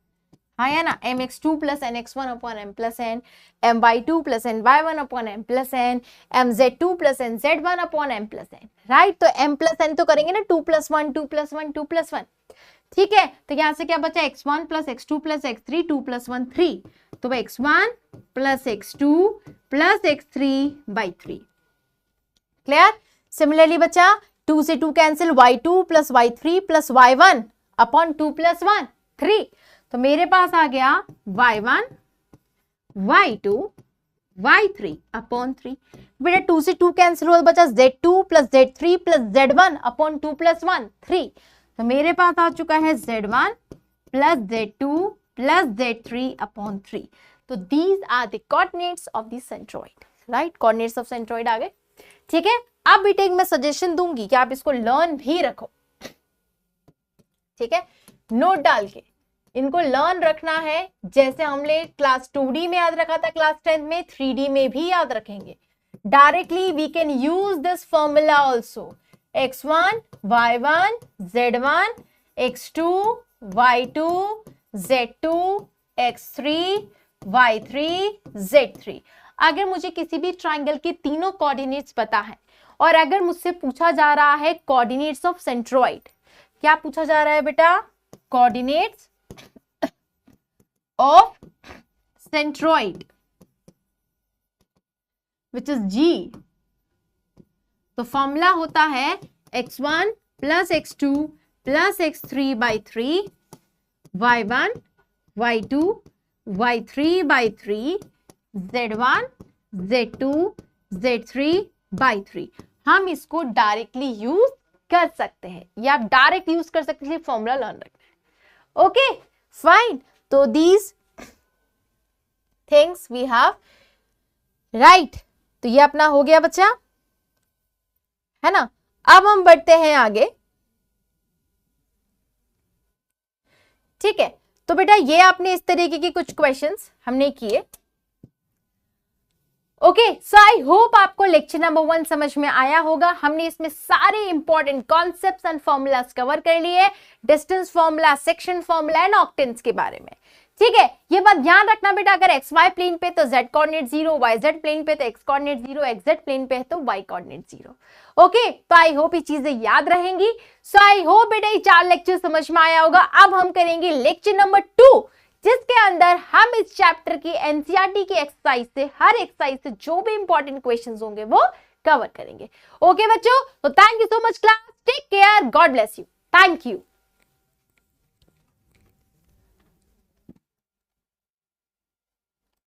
हाँ या ना, mx2 plus nx1 upon m plus n, my2 plus ny1 upon m plus n, mz2 plus nz1 upon m plus n, right. तो m प्लस n तो करेंगे ना 2 प्लस 1 2 प्लस 1 2 प्लस 1, ठीक है। तो यहां से क्या बचा x1 plus x2 plus x3 2 plus 1 3, तो x1 plus x2 plus x3/3, clear. Similarly बचा 2 से 2 cancel, y2 plus y3 plus y1 upon 2 plus 1 3, तो मेरे पास आ गया y1 y2 y3 अपॉन 3। बेटा 2 से 2 कैंसिल हुआ, बचा z2 plus z3 plus z1 upon 2 plus 1 3, तो मेरे पास आ चुका है z1 plus z2 plus z3 upon 3। तो these are the coordinates of the centroid, right, coordinates of centroid आ गए। ठीक है, अब बेटा एक मैं सजेशन दूंगी कि आप इसको लर्न भी रखो, ठीक है, नोट डाल के इनको लर्न रखना है, जैसे हमने क्लास 2D में याद रखा था, क्लास 10 में 3D में भी याद रखेंगे। Directly we can use this formula also, x1 y1 z1 x2 y2 z2 x3 y3 z3। अगर मुझे किसी भी ट्राइंगल के तीनों कोऑर्डिनेट्स पता है और अगर मुझसे पूछा जा रहा है कोऑर्डिनेट्स ऑफ सेंट्रॉइड, क्या पूछा जा रहा है बेटा, coordinates of centroid which is g, तो फॉर्मूला होता है x1 plus x2 plus x3/3 y1 y2 y3/3 z1 z2 z3/3। हम इसको डायरेक्टली यूज कर सकते हैं या आप डायरेक्ट यूज कर सकते हैं, फॉर्मूला लर्न रखना है। ओके फाइन, तो these things we have, right. तो ये अपना हो गया बच्चा, है ना। अब हम बढ़ते हैं आगे, ठीक है। तो बेटा ये आपने इस तरीके के कुछ क्वेश्चंस हमने किए। ओके, सो आई होप आपको लेक्चर नंबर 1 समझ में आया होगा। हमने इसमें सारे important concepts and formulas cover कर लिए, distance formula, section formula and octants के बारे में, ठीक है। ये बात ध्यान रखना बेटा, अगर एक्स वाई प्लेन पे तो z कोऑर्डिनेट 0, yz प्लेन पे तो x कोऑर्डिनेट 0, xz प्लेन पे है तो y कोऑर्डिनेट 0। ओके, तो आई होप ये चीजें याद रहेंगी। सो आई होप बेटा ये 4 लेक्चर समझ में आया होगा। अब हम करेंगे लेक्चर नंबर 2, जिसके अंदर हम इस चैप्टर की एनसीईआरटी की एक्सरसाइज से, हर एक्सरसाइज से जो भी इंपॉर्टेंट क्वेश्चंस होंगे वो कवर करेंगे। ओके बच्चों, तो thank you so much class, take care, God bless you, thank you.